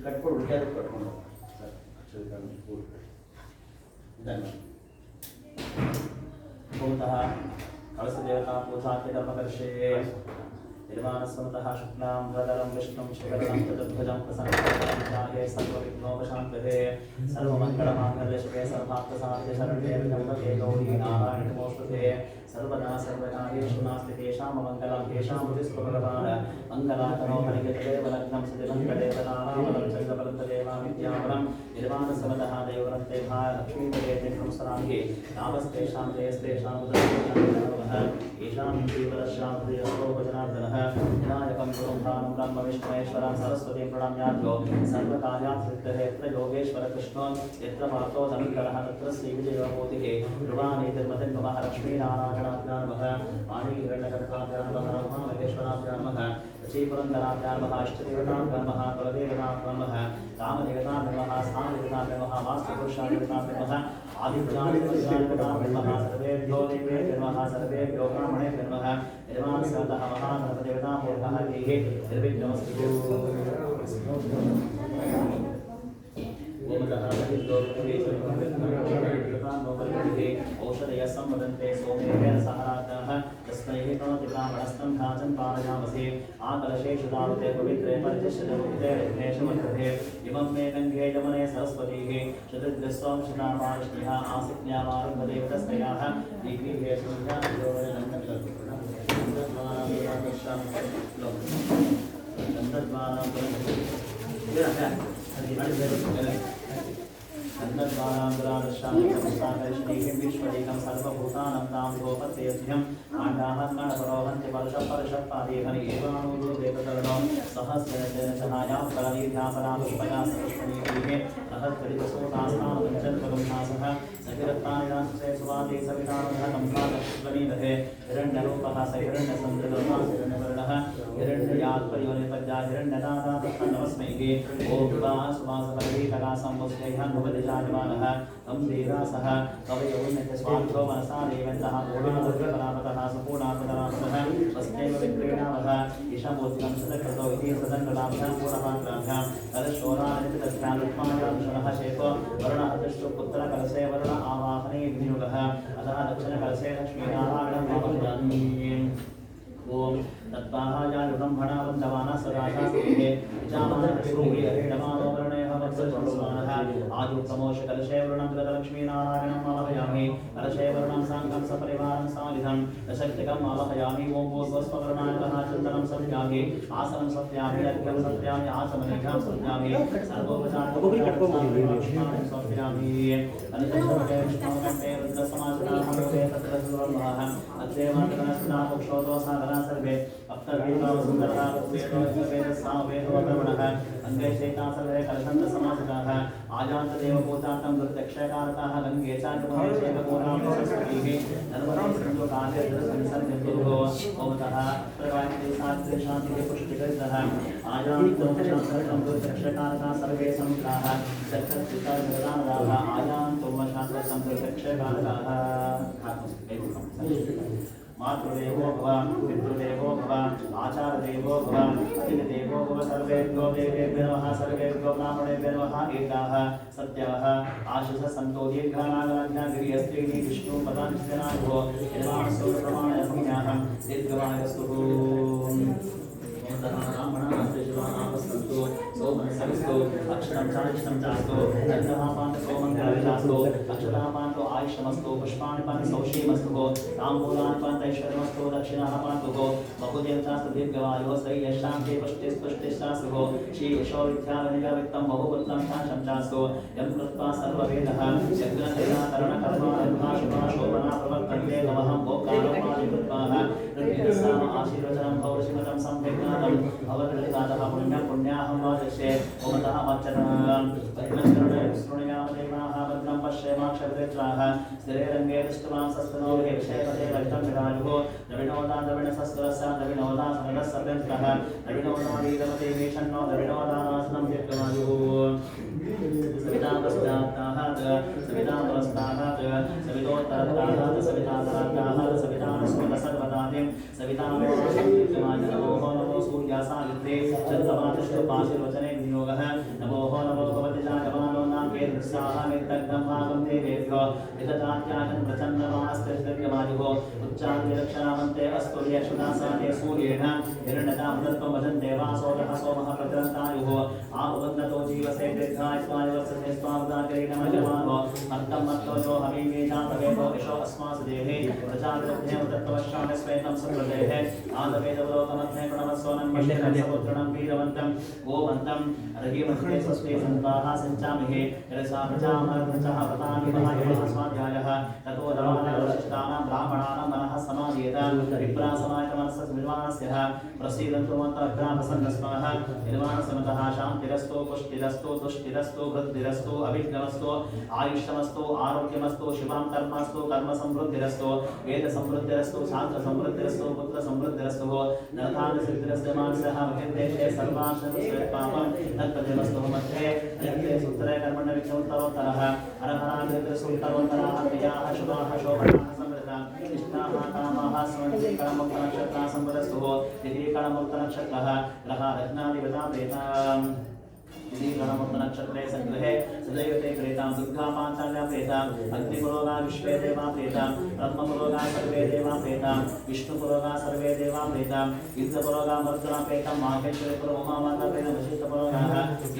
ಕಟ್ಕೊಂಡು ಉಲ್ಟಾದ ಕಟ್ಕೊಂಡು ಭೂತಃ ಕಳಸದೇವತಾ ಪೂಜಾಕ್ಕೆ ಧರ್ಮಕರ್ಷೇ निर्माणस्वतः शुक्लां वरदं विष्णुं शिवरं चतुर्भुजं प्रसन्नवदनं सर्वविघ्नोपशान्तये सर्वमङ्गलमाङ्गल्यशिवे सर्वार्थसाध्ये शरण्ये त्र्यम्बके गौरी नारायणि नमोस्तुते सर्वदा सर्वकार्येषु नास्ति तेषां मङ्गलं तेषां हृदिस्तु भगवान् मङ्गलाकरो हरियदेव लग्नं सदिवङ्कटेवनामावलं चन्द्रबलदेवामिद्यावलं निर्माणस्वतः देवरत्तेभा लक्ष्मीपदेते नमस्कारामि नामस्तेषां तेस्तेषां उदरः येषां जीवरस्यां हृदयस्थो भजनार्दनः विनायकं गुरुं ब्रह्म विष्णुमेश्वरं सरस्वतीं प्रणम्याद्यो सर्वकार्यात् सिद्धः यत्र योगेश्वर कृष्णो यत्र पार्थो धनुर्धरः तत्र श्रीविजयभूतिः ध्रुवानीतिर्मतिं नमः लक्ष्मीनारायणाभ्यां नमः वाणीहिरण्यकटकाभ्यां नमः महामहेश्वराभ्यां नमः श्रीपुरन्दराभ्यां नमः इष्टदेवताभ्यां नमः कुलदेवताभ्यां नमः रामदेवताभ्यां नमः स्थानदेवताभ्यां नमः वास्तुपुरुषादेवताभ्यां नमः आदित्यादिदेवताभ्यां नमः सर्वेभ्यो देवेभ्यो नमः सर्वेभ्यो ब्राह्मणेभ्यो नमः निर्माणस्वतः महागणपतिदेवतामूर्तः देः निर्विघ्नमस्तु औषधयः संवदन्ते सोमेन सहरातः तस्मै तनोति ब्राह्मणस्तं भाजं पारयामसे आकलशेषु तावते पवित्रे परिचिष्यते विघ्नेशमन्त्रते इमं मे गङ्गे यमुने सरस्वतीः चतुर्दशं शतामाष्टिः आसिक्न्यामारम्भदेवतस्तयाः दीपीहे अन्नद्वारान्तरादशान्तपुस्ताकर्षणीं विश्वदेकं सर्वभूतानां तां गोपत्येभ्यं आण्डाहन्मणपरोहन्ति परशपादेहनि एवानुदो देवतरणं सहस्रेण सहायां करालीध्यापरापुष्पया सरस्वतीभिः रहत्करितसोतास्तामपञ्चत्वगुंसासः सकिरत्तानिरांशे सुवादे सवितामधकं साधश्वनीदहे हिरण्यरूपः स हिरण्यसन्दृतमा हिरण्यवर्णः हिरण्ययात्परिवनिपज्जा हिरण्यदाता तत्र नमस्मैः ॐ सुवासपरिवीतकासं वस्यैहन्मुपदिशाजमानः तं देवासः कवयोन्नत्यस्वार्थो मनसा देवन्तः पूर्णादुर्गपरापतः सुपूर्णापतरापतः स्वस्त्यैव विक्रीणावः ईशामूर्तिकं सदकृतौ इति सदङ्गलाभ्यां पूर्णपात्राभ्यां तदशोरानितस्यां रुक्मायां शेको वरुणहतुष्टुपुत्रकलसे वरुण आवाहने विनियोगः अतः दक्षिणकलसे लक्ष्मीनारायणं वाहयामि ओम तत्पाहायाय ब्रह्मणावन्दवानः सदाशास्त्रे विचामानश्रूहि अरिणमानोवर्णेह वत्सस्वानः आयुक्तमोष कलशे वरुणं कृतलक्ष्मीनारायणम् आवाहयामि कलशे वरुणं साङ्गं सपरिवारं सामिधं दशक्तिकम् आवाहयामि ओम भूस्वस्ववर्णायतः चन्दनं सत्यामि आसनं सत्यामि अर्घ्यं सत्यामि आचमनीयं सत्यामि सर्वोपचारं सत्यामि अनन्तरं विष्णुकण्ठे रुद्रसमासनामोदे तत्र सुवर्णः अद्येवान्तरस्ना मोक्षोतो सागरा सर्वे अप्तर्वेदो सुन्दरः वेदो वेदसावेदोकर्मणः अंगे चैता सर्वे कलशन्त समासकाः आजान्त देवभूतातं दुर्दक्षकारकाः गंगे चाटुमहे चैवभूतां सरस्वतीः नर्मदे सिन्धु काले दर्शनसर्गतुः ओमतः प्रवाहिते शास्त्रे शान्तिः पुष्टिकरितः आजान्त सर्वं दुर्दक्षकारकाः सर्वे समुद्राः चक्रचित्तर्गदानदाः आजान्त शास्त्रं दुर्दक्षकारकाः मातृदेवो भव पितृदेवो भव आचार्यदेवो भव अतिथिदेवो भव सर्वेभ्यो देवेभ्यो नमः सर्वेभ्यो ब्राह्मणेभ्यो नमः एताः सत्याः आशिषः सन्तो दीर्घानागराज्ञा गिरियस्त्रीणि विष्णु पदांश्चनाभो यजमानस्तु प्रमाणयसंज्ञाहं दीर्घमायस्तुः ब्राह्मणास्ते शिवानापस्तु सोमनसविस्तु अक्षरं चारिष्टं चास्तु चन्द्रमापान्त सोमङ्गलविलास्तु अक्षतापान्तो आयुष्यमस्तु पुष्पाणि पान्त सौशीमस्तु ताम्बूलानि पान्त ऐश्वर्यमस्तु दक्षिणाः पान्तुः बहुदेवतास्तु दीर्घवायुः श्रेयश्शान्ति पुष्टिस्तुष्टिश्चास्तु श्री यशोविद्यावनिगवित्तं बहुपुत्रं शान्तं चास्तु यं कृत्वा सर्ववेदः यज्ञनिराकरणकर्माशुभा प्रवर्तन्ते नमः गोकालमादिकृत्वाः ऋग्वेदसाम आशीर्वचनं भौरशिमतं संविज्ञानं भवदलितादः पुण्यं पुण्याहं वाचस्ये ओमतः वाचनं श्रुणयामदेवाः भद्रं पश्येमाक्षभित्राः स्थिरेरङ्गे दृष्टवान् सस्तनो विक्षेपते वरितं विरायुः द्रविणोदा द्रविणसस्वरस्या द्रविणोदा समरस्सर्वन्तः द्रविणोदादीदमते वीषन्नो द्रविणोदानासनं दीर्घवायुः सवितापश्चात्ताहात् सवितापरस्ताहात् सवितोत्तरत्ताहात् सविताधरात्ताहात् सवितानुस्मृतसर्वदादिं सवितानमो नमो सूर्यासावित्रे चन्द्रमातिष्ठुपाशिर्वचने विनियोगः नमो भगवति जायमानो नाके दृक्साः निर्दग्धं भागं देवेभ्यो विदधात्याजन् प्रचण्डमास्तिर्दग्धमायुः उच्चार्यरक्षणामन्ते अस्तुर्यक्षुदासाने सूर्येण हिरण्यतामदत्तं भजन् देवासोदः सोमः प्रचरन्तायुः आमुवन्नतो जीवसे दीर्घायुष्मायुवर्षते स्वावदाकरीणमजमानो अर्थं मत्तोजो हवीमे जातवेदो यशो अस्मासु देहे प्रजाविरुद्धेव दत्तवश्यामि स्वेतं सुकृतेः आदवेदवलोकमध्ये प्रणवस्वनं मष्टकसमुद्रणं वीरवन्तं गोवन्तं रघिमन्ते स्वस्ति सन्ताः सञ्चामिहे यरसा प्रजामर्भचः व्रतानि महायमः स्वाध्यायः ततो दवानवशिष्टानां ब्राह्मणानां मनः समाधीयत विप्रासमायतमनस्य निर्वाणस्यः प्रसीदन्तु मन्तग्रामसन्नस्मः निर्वाणसमतः शान्तिरस्तु पुष्टिरस्तु तुष्टिरस्तु वृद्धिरस्तु अभिज्ञमस्तु आयुष्यमस्तु आरोग्यमस्तु शिवां कर्मस्तु कर्म समृद्धिरस्तु वेद समृद्धिरस्तु शास्त्र समृद्धिरस्तु पुत्र समृद्धिरस्तु नरधान सिद्धिरस्तु मानसः महेन्द्रेशे सर्वांशपापं तत्पदेवस्तु मध्ये यज्ञे सूत्रे कर्मण्य विष्णुत्तरोत्तरः हरहराग्रसुत्तरोत्तराः प्रियाः शुभाः शोभनाः समृद्धाः इष्टाः कामाः स्मरन्ति काममुक्तनक्षत्राः सम्पदस्तु इति काममुक्तनक्षत्रः ग्रहा रत्नादिवता प्रेताम् इति गणमुक्तनक्षत्रे सङ्ग्रहे सदैवते प्रेतां दुर्गा पाञ्चाल्या प्रेतां अग्निपुरोगा विश्वे देवा प्रेतां ब्रह्मपुरोगा सर्वे देवा प्रेतां विष्णुपुरोगा सर्वे देवा प्रेतां युद्धपुरोगा मर्दना प्रेतां माहेश्वरीपुरो उमामाता प्रेतां वशिष्ठपुरोगाः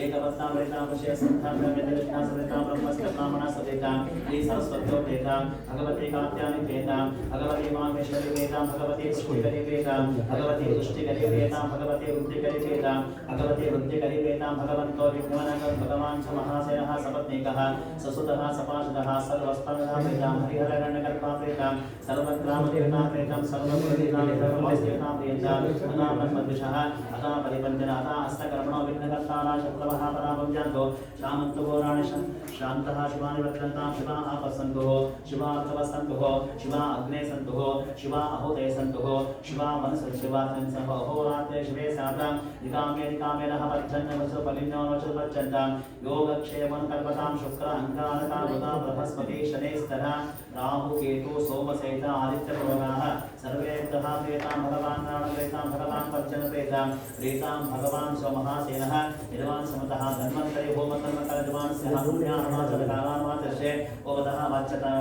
एकवत्ता प्रेतां वशे सन्तां वेदविष्णा सविता ब्रह्मस्य ब्राह्मणा सदेतां श्री सरस्वत्यो प्रेतां भगवती कात्यायनी प्रेतां भगवती माहेश्वरी प्रेतां भगवती पुष्टिकरी प्रेतां भगवती तुष्टिकरी प्रेतां भगवती रुद्धिकरी प्रेतां भगवते वृद्धिकरिवेतां भगवन्तो विघ्नवनकं भगवान् च महासेनः सपत्नीकः ससुतः सपाशदः सर्वस्तरदां हरिहरगण्डकल्पा प्रेतां सर्वग्रामदेवतां प्रेतां सर्वप्रदेशां सर्वमस्तेतां प्रियञ्चां अनामन्मद्विषः अता परिपञ्चन अता हस्तकर्मणो विघ्नकर्तारा शत्रवः पराभव्यान्तो शामन्तो घोराणिशं शान्तः शिवानि वर्तन्तां शिवा आपस्सन्तुः शिवा अर्थवस्सन्तुः शिवा अग्ने सन्तुः शिवा अहोते सन्तुः शिवा मनसः शिवा सः अहोरात्रे शिवे सातां निकामे नः वर्धन् वचुपलिन्नो वचुपच्चन्तां योगक्षेमं कल्पतां शुक्र अङ्गारका बुधा बृहस्पति शनैस्तरा राहु केतु सोमसेत आदित्यप्रभगाः सर्वे ग्रहाः प्रेतां भगवान् प्राणप्रेतां भगवान् पर्जनप्रेतां प्रेतां भगवान् स्वमहासेनः यजमान् समतः धन्वन्तरि होमकर्मकरजमान् स्यः पुण्याहमाचलकालान्वाचर्षे ओवदः वाच्यता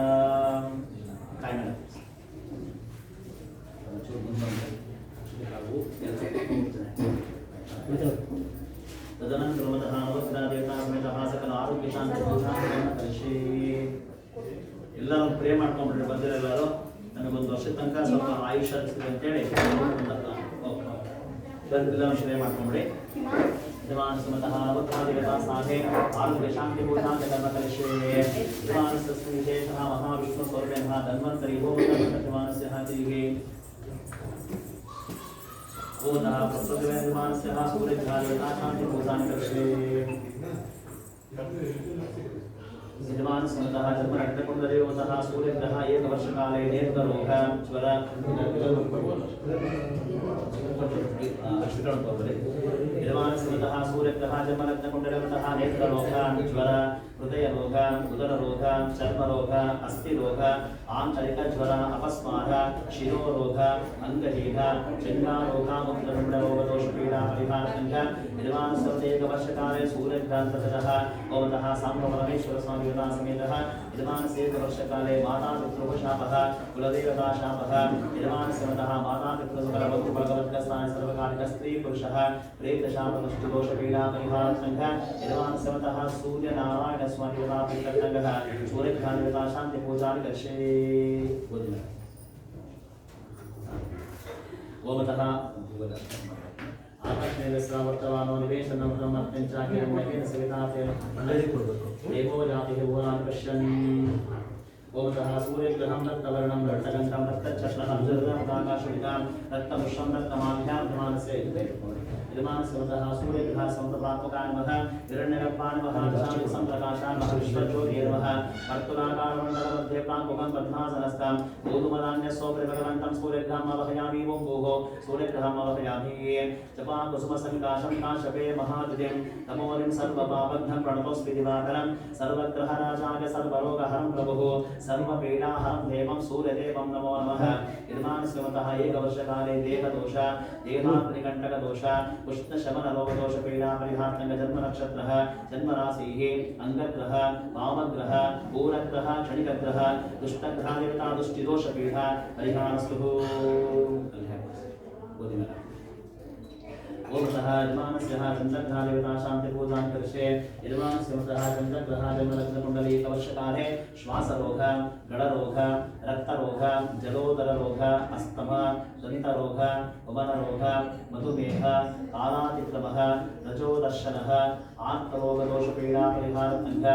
काय म्हणा तदनन्तरमतः नवग्रहदेवता समेतः सकल आरोग्यशान्ति ಕಲಿಸಿ ಎಲ್ಲರೂ ಪ್ರೇ ಮಾಡ್ಕೊಂಡ್ಬಿಟ್ರೆ ಬಂದಿರೆಲ್ಲರೂ ನಮಗೊಂದು ವರ್ಷದ ತನಕ ಸ್ವಲ್ಪ ಆಯುಷ್ ಇರ್ತದೆ ಅಂತೇಳಿ ಬಂದಿಲ್ಲ ಶ್ರೇ ಮಾಡ್ಕೊಂಡ್ಬಿಡಿ दिवान सुमतः नवग्रह देवता साधे आरोग्य शांति पूर्णांत कर्म करिष्ये दिवान सस्मिन् विशेषः महाविष्णु स्वरूपेण धन्वन्तरि होमकर्म दिवानस्य हातिः ओनः प्रस्तुते दिवानस्य सूर्यग्रह देवता शांति पूर्णांत करिष्ये दिवान सुमतः जन्म रक्तकुण्डले ओतः सूर्यग्रह एकवर्षकाले दीर्घरोग ज्वर यजमान सुमतः सूर्यग्रह जन्मलग्नकुण्डलमतः नेत्ररोग ज्वर हृदयरोग उदररोग चर्मरोग अस्थिरोग आन्तरिकज्वर अपस्मार शिरोरोग अंगहीन चण्डारोग मूत्रपिण्डरोगदोषपीडा परिहारकञ्च यजमान सर्वैकवर्षकाले सूर्यग्रहन्ततः भवतः साम्बपरमेश्वर स्वामी समेतः यजमान एकवर्षकाले माता पितृशापः कुलदेवता शापः यजमान समतः माता पितृभगवद्गस्तानि सर्वकालिक स्त्री पुरुषः प्रेतशापदुष्टदोषपीडा परिहारकञ्च यजमान समतः सूर्यनारायण स्वामी प्रीतकङ्गः सूर्यग्रहदेवता शान्ति पूजानि करिष्ये ओमतः आकाशमेघस्रावर्तमानो निवेशनमृतं अत्यञ्चाकिरण्यकेन सवितातेन देवो जातिः भुवनान् पश्यन् ओमतः सूर्यग्रहं रक्तवर्णं रक्तगन्धं रक्तचषणं जलदाकाशविदां रक्तमुष्णं रक्तमाभ्यां धमानस्य यजमानस्यवतः सूर्यग्रह समप्रपात्मकाय नमः हिरण्यगर्भाय नमः दशांशि संप्रकाशाय नमः विश्वज्योतिये नमः वर्तुलाकारमण्डलमध्ये प्राङ्मुखं पद्मासनस्थं गोधूमधान्यस्वप्रभगवन्तं सूर्यग्रहम् अवहयामि ओं भोः सूर्यग्रहम् अवहयामि जपाकुसुमसङ्काशं काशपे महादितिं तमोनिं सर्वपापघ्नं प्रणतोऽस्मि दिवाकरं सर्वग्रहराजाय सर्वरोगहरं प्रभुः सर्वपीडाहरं देवं सूर्यदेवं नमो नमः यजमानस्यवतः एकवर्षकाले देहदोष देहाग्निकण्टकदोष उष्णशमनरोगदोषपीडा परिहारकञ्च जन्मनक्षत्रः जन्मराशिः अङ्गग्रह वामग्रह पूरग्रह क्षणिकग्रह दुष्टग्रहदेवता दुष्टिदोषपीडा परिहारस्तु ओमतः यजमानस्य चन्द्रग्रहदेवता शान्तिपूजां करिष्ये यजमानस्य चन्द्रग्रह जन्मलग्नकुण्डली एकवर्षकाले श्वासरोग गडरोग रक्तरोग जलोदररोग अस्थमा ध्वनितरोग वमनरोग मधुमेह कालातिक्रमः रजोदर्शनः आत्मरोगदोषपीडा परिहारकञ्च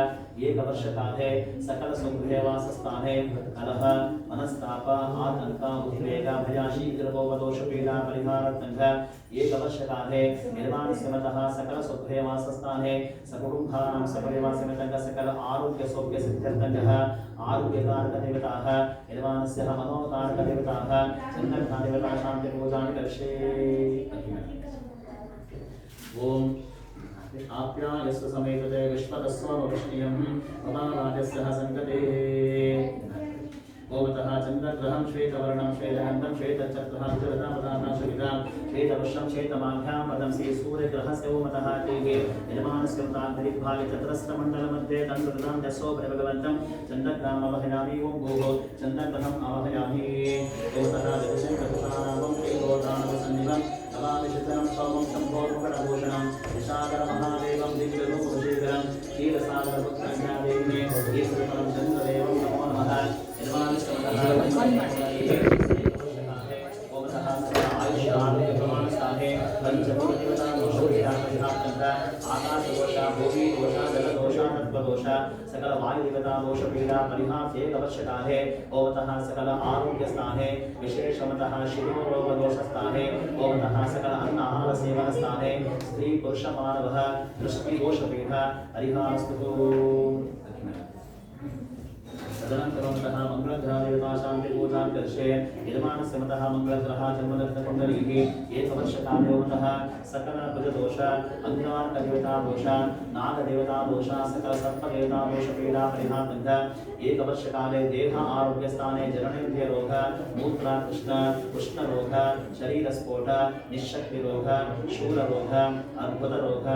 एकवर्षकाले सकल सुगृहवासस्थाने कलह मनस्ताप आतंक उद्वेग भयाशीघ्रभोगदोषपीडा परिहारकञ्च एकवर्षकाले निर्माणस्यमतः सकल सुगृहवासस्थाने सकुटुम्बानां सपरिवारसमेतः सकल आरोग्यसौख्यसिद्ध्यर्थकः आरोग्यकारकदेवताः निर्माणस्य मनोकारकदेवताः चन्द्रग्रहदेवता शान्तिपूजानि करिष्ये ओम आप्यायस्व समेतते विश्वतस्वमविष्णियं ममाराजस्य संगते ओमतः चन्द्रग्रहं श्वेतवर्णं श्वेतगन्धं श्वेतचक्रः जलदापदानाशविदां श्वेतवृषं श्वेतमाघ्यां वदंसि सूर्यग्रहस्य ओमतः तेः यजमानस्य उतान्तरिभागे चतुरस्रमण्डलमध्ये तन्त्रदां दशो भगवन्तं चन्द्रग्रहम् अवहयामि ओं भोः चन्द्रग्रहम् अवहयामि ओमतः जगशङ्करसारामं श्रीगोदानवसन्निभं नमामिषितनं सोमं शम्भोर्मुखभूषणं विशाखरमहादेवं दिव्यरूपविशेखरं क्षीरसागरपुत्रज्ञादेवे ईश्वरपरं चन्द्रदेवं नमो नमः यजमानस्यवतः ओमतः आयुष्यारोग्यप्रमाणस्थाने पञ्चभूतदेवता आकाशदोष भूमि दोष जलदोष तत्त्वदोष सकल वायुदेवता दोष पीड़ा परिहार्थे कवचकाले ओमतः सकल आरोग्य स्थाने विशेषमतः शिरोरोग दोष स्थाने ओमतः सकल अन्न आहार सेवन स्थाने स्त्री पुरुष मानवः दृष्टि दोष पीड़ा परिहारस्तु तदनन्तरमतः मंगलग्रहदेवता शांति पूजां कर्षे यजमानस्य मतः मंगलग्रह जन्मलग्नकुण्डलीः एकवर्षकालोमतः सकल भुजदोष अंगारकदेवता दोष नागदेवता दोष सकल सर्पदेवता दोष पीडा परिहारतः एकवर्षकाले देह आरोग्यस्थाने जननेन्द्रिय रोग मूत्राकृष्ण कृष्णरोग शरीरस्फोट निःशक्तिरोग शूलरोग अर्बुदरोग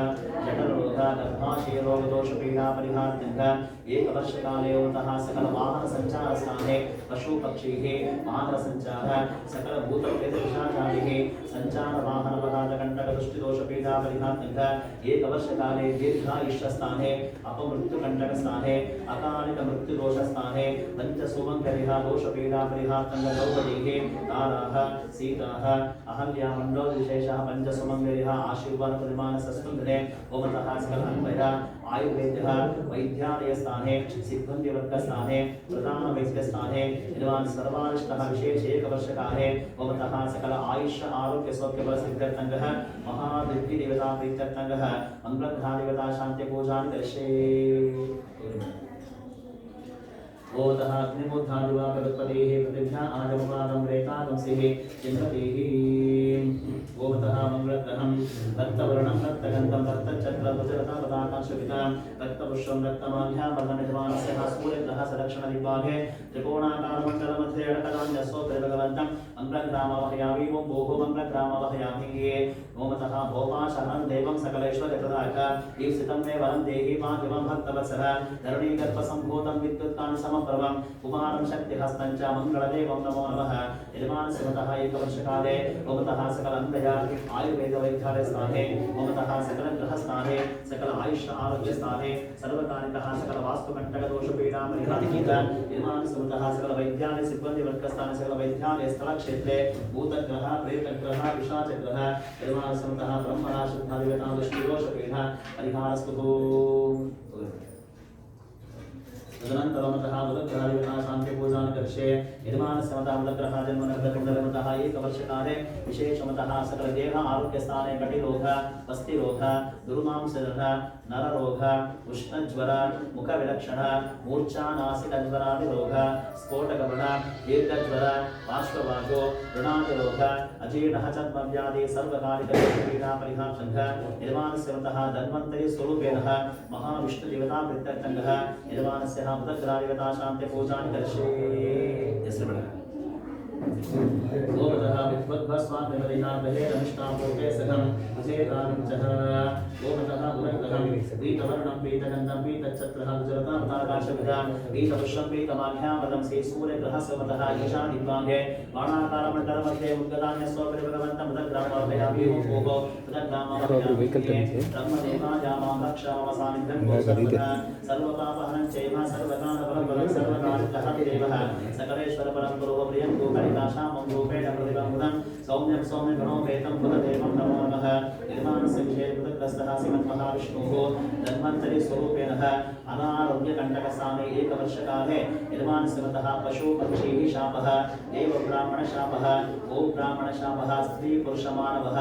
जठररोग गर्भाशयरोग दोष पीडा परिहारतः एकवर्षकाले ओमतः सकल वाहन संचार स्थाने पशु पक्षीः वाहन संचार सकल भूत प्रेत पिशाचादिः संचार वाहन अपघात कंटक दृष्टि दोष पीडा परिहारतः एकवर्षकाले दीर्घायुष्य स्थाने अपमृत्यु कंटक स्थाने अकालिक मृत्यु दोष स्थाने पंच सुमंगलिः दोष पीडा परिहारतः द्रौपदीः ताराः सीताः अहल्या मंडल विशेषः पंच सुमंगलिः आशीर्वाद परिमाण सस्तुंधने ओमतः सकल अन्वय आयुर्वेद्यः वैद्यालय स्थाने सिद्धंति वर्ग स्थाने प्रधान वैद्य स्थाने विद्वान सर्वारिष्टः विशेष एकवर्षकाले ओमतः सकल आयुष आरोग्य सौख्य बल सिद्ध्यर्थंगः महादिव्य देवता प्रीत्यर्थंगः मंगलग्रह देवता शांति पूजां कर्षे ओतः अग्निमुद्धादिवा प्रगतपतेः प्रतिभ्या आजमपादं रेतागंसिः चिन्वतेः ओतः मंगलग्रहं रक्तवर्णं रक्तगन्धं रक्तचक्रभुजरता पताकां शोभितां रक्तपुष्पं रक्तमाल्यां वर्णनिर्माणस्य सूर्यग्रह संरक्षणदिग्भागे त्रिकोणाकारमण्डलमध्ये अडकदान्यसोऽपि भगवन्तं मंगलग्रामवहयामि ओं भोः मंगलग्रामवहयामि ओमतः भोपाशहं देवं सकलैश्वर्यप्रदायक ईप्सितं मे वरं देहि भाग्यवं भक्तवत्सलः धरणीगर्भसम्भूतं विद्युत्कान् समप्रभं कुमारं शक्तिहस्तं च मङ्गलदेवं नमो नमः यजमानस्य मतः एकवर्षकाले ओमतः सकल अन्वय आयुर्वेद वैद्यालय स्थाने ओमतः सकल ग्रह स्थाने सकल आयुष आरोग्य स्थाने सर्वकालिकः सकल वास्तुकण्टक दोष पीडा परिहारतः यजमानस्य मतः सकल वैद्यालय सिब्बंदि वर्ग स्थाने सकल वैद्यालय स्थल क्षेत्रे भूतग्रह प्रेतग्रह पिशाचग्रह यजमानस्य मतः ब्रह्मणा शुद्धादिवेदां दृष्टि दोष पीडा परिहारस्तु तदनन्तरमतः बुधग्रहादिवेदां शांति पूजां कर्षे यजमानस्य मतः बुधग्रह जन्मलग्नकुण्डलमतः एकवर्षकाले विशेषमतः सकल देह आरोग्यस्थाने कटिरोग पस्तिरोग दुर्मांसरोग नररोग उष्णज्वर मुखविलक्षण मूर्छा नासिकज्वरादिरोग स्फोटकवर्ण दीर्घज्वर पार्श्ववायो ऋणादिरोग अजीर्णः चर्मव्याधि सर्वकालिकपीडा परिहारतः यजमानस्य मतः धन्वन्तरि स्वरूपेण महाविष्णुदेवता प्रीत्यर्थंगः यजमानस्य बुधग्रहादिवेदां शांति पूजां कर्षे ओमतः विद्वद्भस्वान्निवदिनाभये रमिष्टापूर्वे सघं अचेतानिञ्चः ओमतः बुधग्रहं पीतवर्णं पीतगन्धं पीतच्छत्रः गुजरतां तारकाशविधां पीतपुष्पं पीतमाघ्यां वदंसि सूर्यग्रहस्य मतः ईशानिद्वाङ्गे बाणाकारमण्डलमध्ये उद्गतान्यस्वपरि भगवन्तं बुधग्रामवहयामि ओं भोः बुधग्रामवहयामि ब्रह्मदेवायामां रक्षामवसानिध्यं सर्वपापहनं चैव सर्वकालफलं सर्वकालिकः सकलेश्वरपरं गुरुः प्रियं गोकरिदाशां रूपेण प्रतिबन्धनं सौम्यं सौम्यं गणोपेतं बुधदेवं नमो नमः यजमानस्य विषये बुधग्रस्तः श्रीमन्महाविष्णुः धन्वन्तरि स्वरूपेण अनारोग्यकण्टकस्थाने एकवर्षकाले यजमानस्य मतः पशुपक्षीः शापः देवब्राह्मणशापः गोब्राह्मणशापः स्त्रीपुरुषमानवः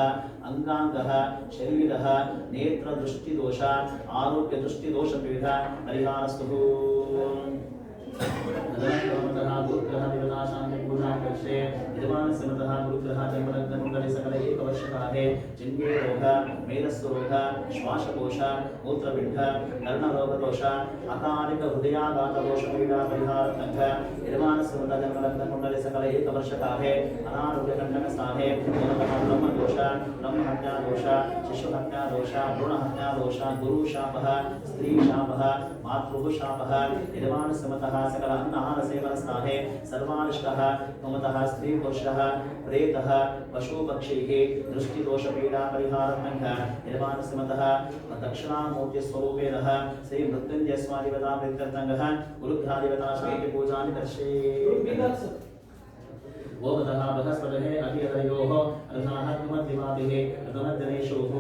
अंगांगः शरीरः नेत्रदृष्टिदोष आरोग्यदृष्टिदोषपीडा परिहारस्तु तदनन्तरमतः गुरुग्रहादिवेदां शांति पूजां कर्षे यजमानस्य मतः गुरुग्रह जन्मलग्नकुण्डले सकल एकवर्षकाले चिन्वेरोग मेदस्रोग श्वासकोश मूत्रपिण्ड कर्णरोगदोष अकालिक हृदयाघातदोषपीडा परिहारतः यजमानस्य मतः जन्मलग्नकुण्डले सकल एकवर्षकाले अनारोग्यकण्टकस्थाने ओमतः ब्रह्मदोष ब्रह्महत्यादोष शिशुहत्यादोष भ्रूणहत्यादोष गुरुशापः स्त्रीशापः मातृः शापः यजमानस्य मतः सकल अन्नहार सेवन स्थाने सर्वानिष्टः ओमतः स्त्री पुरुषः प्रेतः पशुपक्षीः दृष्टिदोषपीडा परिहारतः यजमानस्य मतः दक्षिणामूर्ति स्वरूपेण श्री मृत्युंजय स्वादिवता प्रीत्यर्थंगः गुरुग्रहादिवेदां शांति पूजां कर्षे ओमतः बृहस्पतेः अभियतयोः रथाः कुमद्दिवातिः ऋतमध्यनेषुः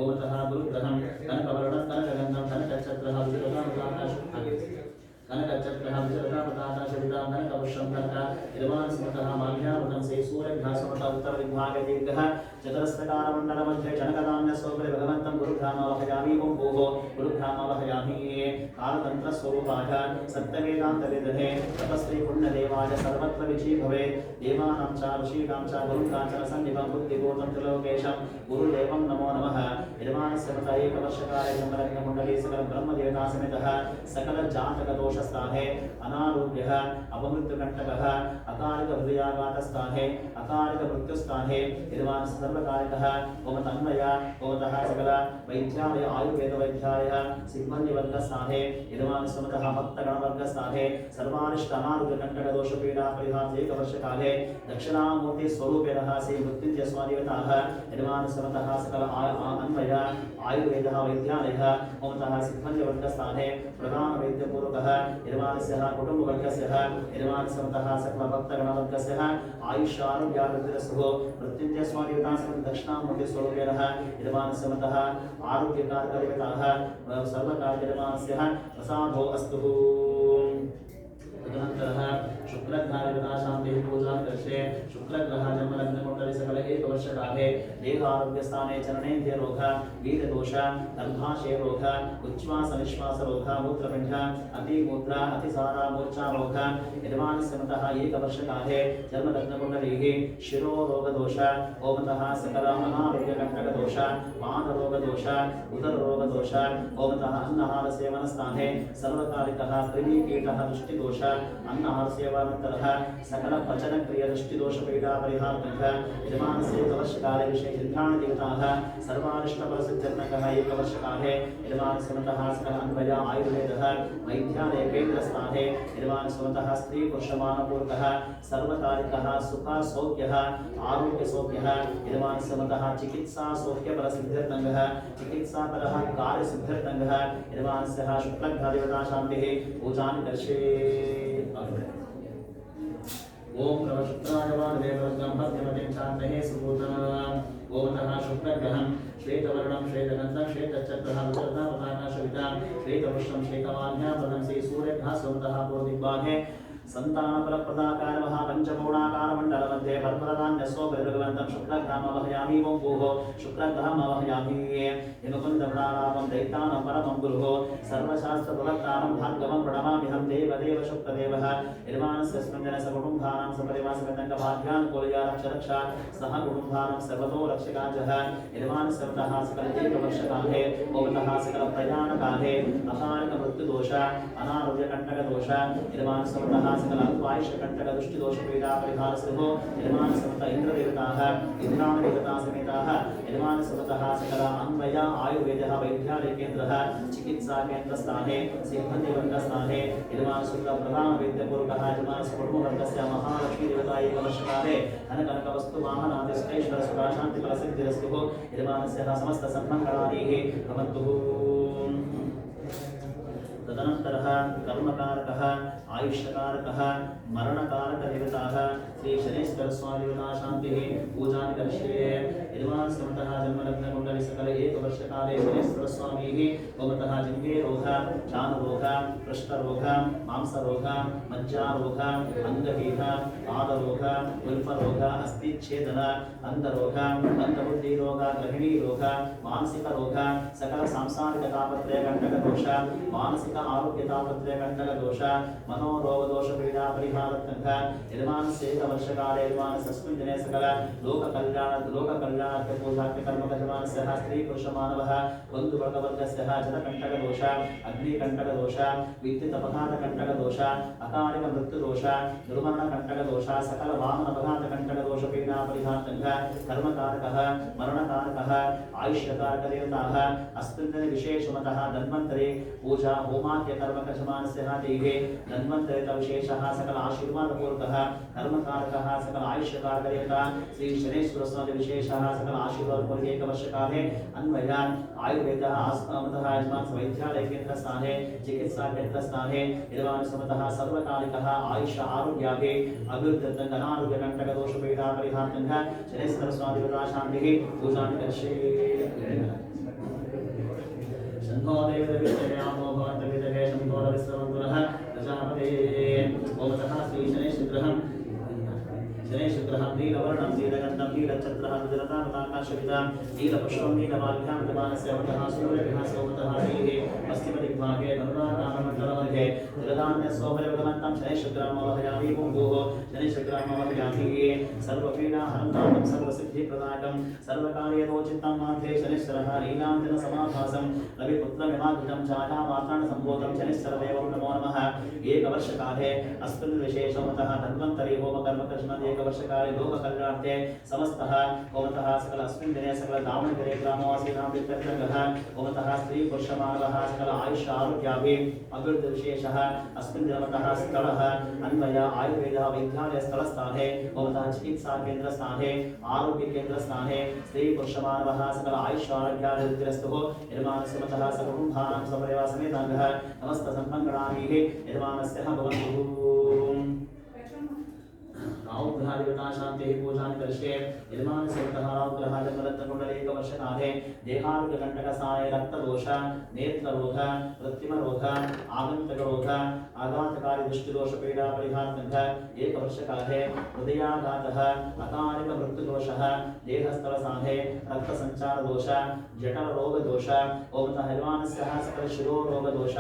ओमतः गुरुग्रह उत्तर विभागे दीर्घः चतुरस्रकार मंडल मध्ये जनकदान्य स्वरूपे भगवन्तं गुरुभ्यामवहयामि ओं भूः गुरुभ्यामवहयामि कालतंत्र स्वरूपाय सत्यवेदांत विदहे तपस्वी पुण्यदेवाय सर्वत्र विजयी भवे देवानां च ऋषीणां च गुरुकाञ्चन सन्निभं बुद्धिभूतं त्रिलोकेशं गुरुदेवं नमो नमः यजमानस्य मत एकवर्षकाले जन्मलग्नकुण्डली सकल ब्रह्मदेवता समेतः सकल जातकदोषस्थाने अनारोग्यः अपमृत्युकण्टकः अकालिक हृदयाघातस्थाने अकालिक मृत्युस्थाने यजमानस्य सर्वकालिकः ओम तन्मय ओमतः सकल वैद्यालय आयुर्वेद वैद्यालय सिब्बन्दिवर्गस्थाने यजमानस्य मतः भक्तगणवर्गस्थाने सर्वानिष्ट अनारोग्यकण्टकदोषपीडा परिहार एकवर्षकाले दक्षिणामूर्ति स्वरूपेणः श्री मृत्युञ्जय स्वादिवताः यजमानस्य मतः सकल अन्वय आयुर्वेदः वैद्यालयः ओमतः सिब्बन्दिवर्गस्थाने प्रधान वैद्यपूर्वकः यजमानस्य कुटुम्बवर्गस्य यजमानस्य मतः सकल भक्तगणवर्गस्य आयुष्यारोग्याभिवृद्धिरस्तु मृत्युञ्जय स्वादिवताः दक्षिणामूर्ति स्वरूपेणः यजमानस्य मतः आरोग्यकारकदेवताः सर्वकार्ययजमानस्य प्रसादो अस्तु तदनन्तरः शुक्रग्रहदेवता शान्तिः पूजां करिष्ये शुक्रग्रह जन्मलग्नकुण्डली सकल एकवर्षकाले देहारोग्यस्थाने चरणेन्द्रियरोग वीर्यदोष गर्भाशयरोग उच्छ्वासनिश्वासरोग मूत्रपिण्ड अतिमूत्र अतिसार मूर्छारोग यजमानस्य मतः एकवर्षकाले जन्मलग्नकुण्डलीः शिरोरोगदोष ओमतः सकल अनारोग्यकण्टकदोष पादरोगदोष उदररोगदोष ओमतः अन्नहारसेवनस्थाने सर्वकालिकः कृमिकीटः दृष्टिदोष अन्नहार सेवानन्तरः सकल पचन क्रिया दृष्टिदोष पीडा परिहारार्थं यजमानस्य एकवर्षकाले विशेष इंद्राणदेवताः सर्वानिष्टफलसिद्ध्यर्थकः एकवर्षकाले यजमानस्य मतः सकल अन्वय आयुर्वेदः वैद्यालय केन्द्रस्थाने यजमानस्य मतः स्त्री पुरुषमानपूर्वकः सर्वकालिकः सुख सौख्यः आरोग्य सौख्यः यजमानस्य मतः चिकित्सा सौख्यफलसिद्ध्यर्थं चिकित्सापरः कार्यसिद्ध्यर्थं यजमानस्य शुक्लग्रहदेवता शान्तिः पूजां करिष्ये ओम नमः शुक्राय वादेवरं भक्तिमतीं शान्तये सुभूतम् ओमतः शुक्रग्रहं श्वेतवर्णं श्वेतगन्धं श्वेतचक्रः पताकाशवितां श्वेतवृष्णं श्वेतमान्यां पदं श्री सूर्यग्रहः सोमतः पूर्वदिग्भागे संतानफलप्रदाकार महापंचकोणाकार मंडल मध्ये भर्मरदान्य स्वोपरि भगवन्तं शुक्रग्रहमवहयामि ओं भूः शुक्रग्रहमवहयामि हिमकुन्दप्राणापं दैतानं परमं गुरुः सर्वशास्त्रप्रवक्तारं भार्गवं प्रणमाम्यहं देवदेव शुक्रदेवः यजमानस्य स्पन्दन सकुटुम्बानां सपरिवासमेतङ्गभाग्यान् रक्षा सह कुटुम्बानां सर्वतो रक्षकाजः यजमानस्य मतः सकल एकवर्षकाले ओमतः सकल प्रयाणकाले अकालिक मृत्युदोष अनारोग्यकण्टकदोष यजमानस्य मतः सकल अल्पायुष्यकण्टक दृष्टिदोष पीडा परिहारस्तु यजमानस्य मतः इन्द्रदेवताः इन्द्राणदेवता समेताः यजमानस्य मतः सकल अन्वय आयुर्वेदः वैद्यालय केन्द्रः चिकित्सा केन्द्रस्थाने सिब्बन्दिवर्गस्थाने यजमानस्य प्रधान वैद्यपूर्वकः यजमानस्य कुटुम्बवर्गस्य महालक्ष्मी देवता एकवर्षकाले धनकनकवस्तु वाहनादिष्टैश्वर सुखाशान्तिफलसिद्धिरस्तु यजमानस्य समस्त सन्मङ्गलानि भवन्तु तदनन्तरः कर्मकारकः आयुष्यकारकः मरणकारकदेवताः श्री शनेश्वर स्वादिवता शान्तिः पूजां करिष्ये यजमानस्य मतः जन्मलग्नकुण्डली सकल एकवर्षकाले शनेश्वर स्वामीः ओमतः जिह्वे रोग चानुरोग पृष्ठरोग मांसरोग मज्जारोग अंगहीन पादरोग उल्फरोग अस्थिच्छेदन अंधरोग अंधबुद्धिरोग गृहिणीरोग मानसिक रोग सकल सांसारिक तापत्रय कंटकदोष मानसिक आरोग्य तापत्रय कंटकदोष मनोरोग दोष पीडा परिहारार्थं यजमानस्य एकवर्षकाले यजमानस्य दिने सकल लोक कल्याणार्थ पूजार्थ कर्मकर्माणस्य स्त्री पुरुष मानवः बन्धुवर्गस्य जनकण्टकदोष अग्निकण्टकदोष विद्युत अपघातकण्टकदोष अकालिक मृत्युदोष दुर्मरणकण्टकदोष सकल वाहन अपघातकण्टकदोष पीडा परिहारार्थं कर्मकारकः मरणकारकः आयुष्यकारकदेवताः अस्मिन् विशेषमतः धन्वन्तरे पूजा होमाद्य कर्मकर्माणस्य देहे धन्वन्तरित विशेषः सकल आशीर्वादपूर्वकः कर्मकारकः सकल आयुष्यकारकदेवता श्री शनेश्वर स्वामी विशेषः सकल आशीर्वादपूर्वक एकवर्षकाले अन्वय आयुर्वेदः आस्तामतः यजमानस्य वैद्यालय केन्द्रस्थाने चिकित्सा केन्द्रस्थाने यजमानस्य सर्वकालिकः आयुष आरोग्याभि अभिवृद्ध्यर्थं अनारोग्यकण्टकदोष पीडा परिहारार्थं शनेश्वर स्वामी शान्तिः पूजां करिष्ये शन्नो देवदेवयामो भवन्तविदहे शन्नो रविस्रवन्तुनः प्रजापते ओमतः श्री शनेश्वरः नीलवर्णं नीलगन्धं नीलचन्द्रः नीलताकाशविदां नीलपुष्पं नीलमाल्यां विद्यमानस्य अवतः सूर्यः सोमतः हरिः पश्चिमदिग्भागे गरुडानामण्डलमध्ये जलदान्यस्वपरिवगमन्तं शनैश्चक्रामवहयामि पुङ्गुः शनैश्चक्रामवहयामि सर्वपीडाहरन्तां सर्वसिद्धिप्रदायकं सर्वकार्यदोचितं माध्ये शनैश्चरः लीलाञ्जनसमाभासं रविपुत्रमिमाकृतं छायामार्ताण्डसम्भूतं शनैश्चरदेवं नमो नमः एकवर्षकाले अस्मिन् विशेषमतः धन्वन्तरि होमकर्मकृष्णन् एकवर्षकाले लोककल्याणार्थे समस्तः होमतः सकल अस्मिन् दिने सकल दावणगेरे ग्रामवासीनां प्रीत्यर्थकः होमतः स्त्री पुरुषमानवः सकल आयुष आरोग्याभिः अभिवृद्धिविशेषः अस्मिन् दिनमतः स्थलः अन्वय आयुर्वेद वैद्यालय स्थलस्थाने होमतः चिकित्सा केन्द्रस्थाने आरोग्य केन्द्रस्थाने स्त्री पुरुषमानवः सकल आयुष आरोग्याभिवृद्धिरस्तुः निर्माणसमतः सकुटुम्बानां सपरिवार समेताङ्गः नमस्त सन्मङ्गलाभिः निर्माणस्य भवन्तु राहुग्रहाधिपता शांति पूजा करिष्ये यजमान सर्वतः राहुग्रहाय मलत्कुंडलेकवर्षकाले देहारोग्यकण्टकसाय रक्तदोष नेत्ररोग कृत्रिमरोग आगन्तकरोग आघातकारी दृष्टिदोषपीडा परिहारार्थं एकवर्षकाले हृदयाघातः अकालिक मृत्युदोषः देहस्थलसाधे रक्तसञ्चारदोष जठररोगदोष ओमतः यजमानस्य सकल शिरोरोगदोष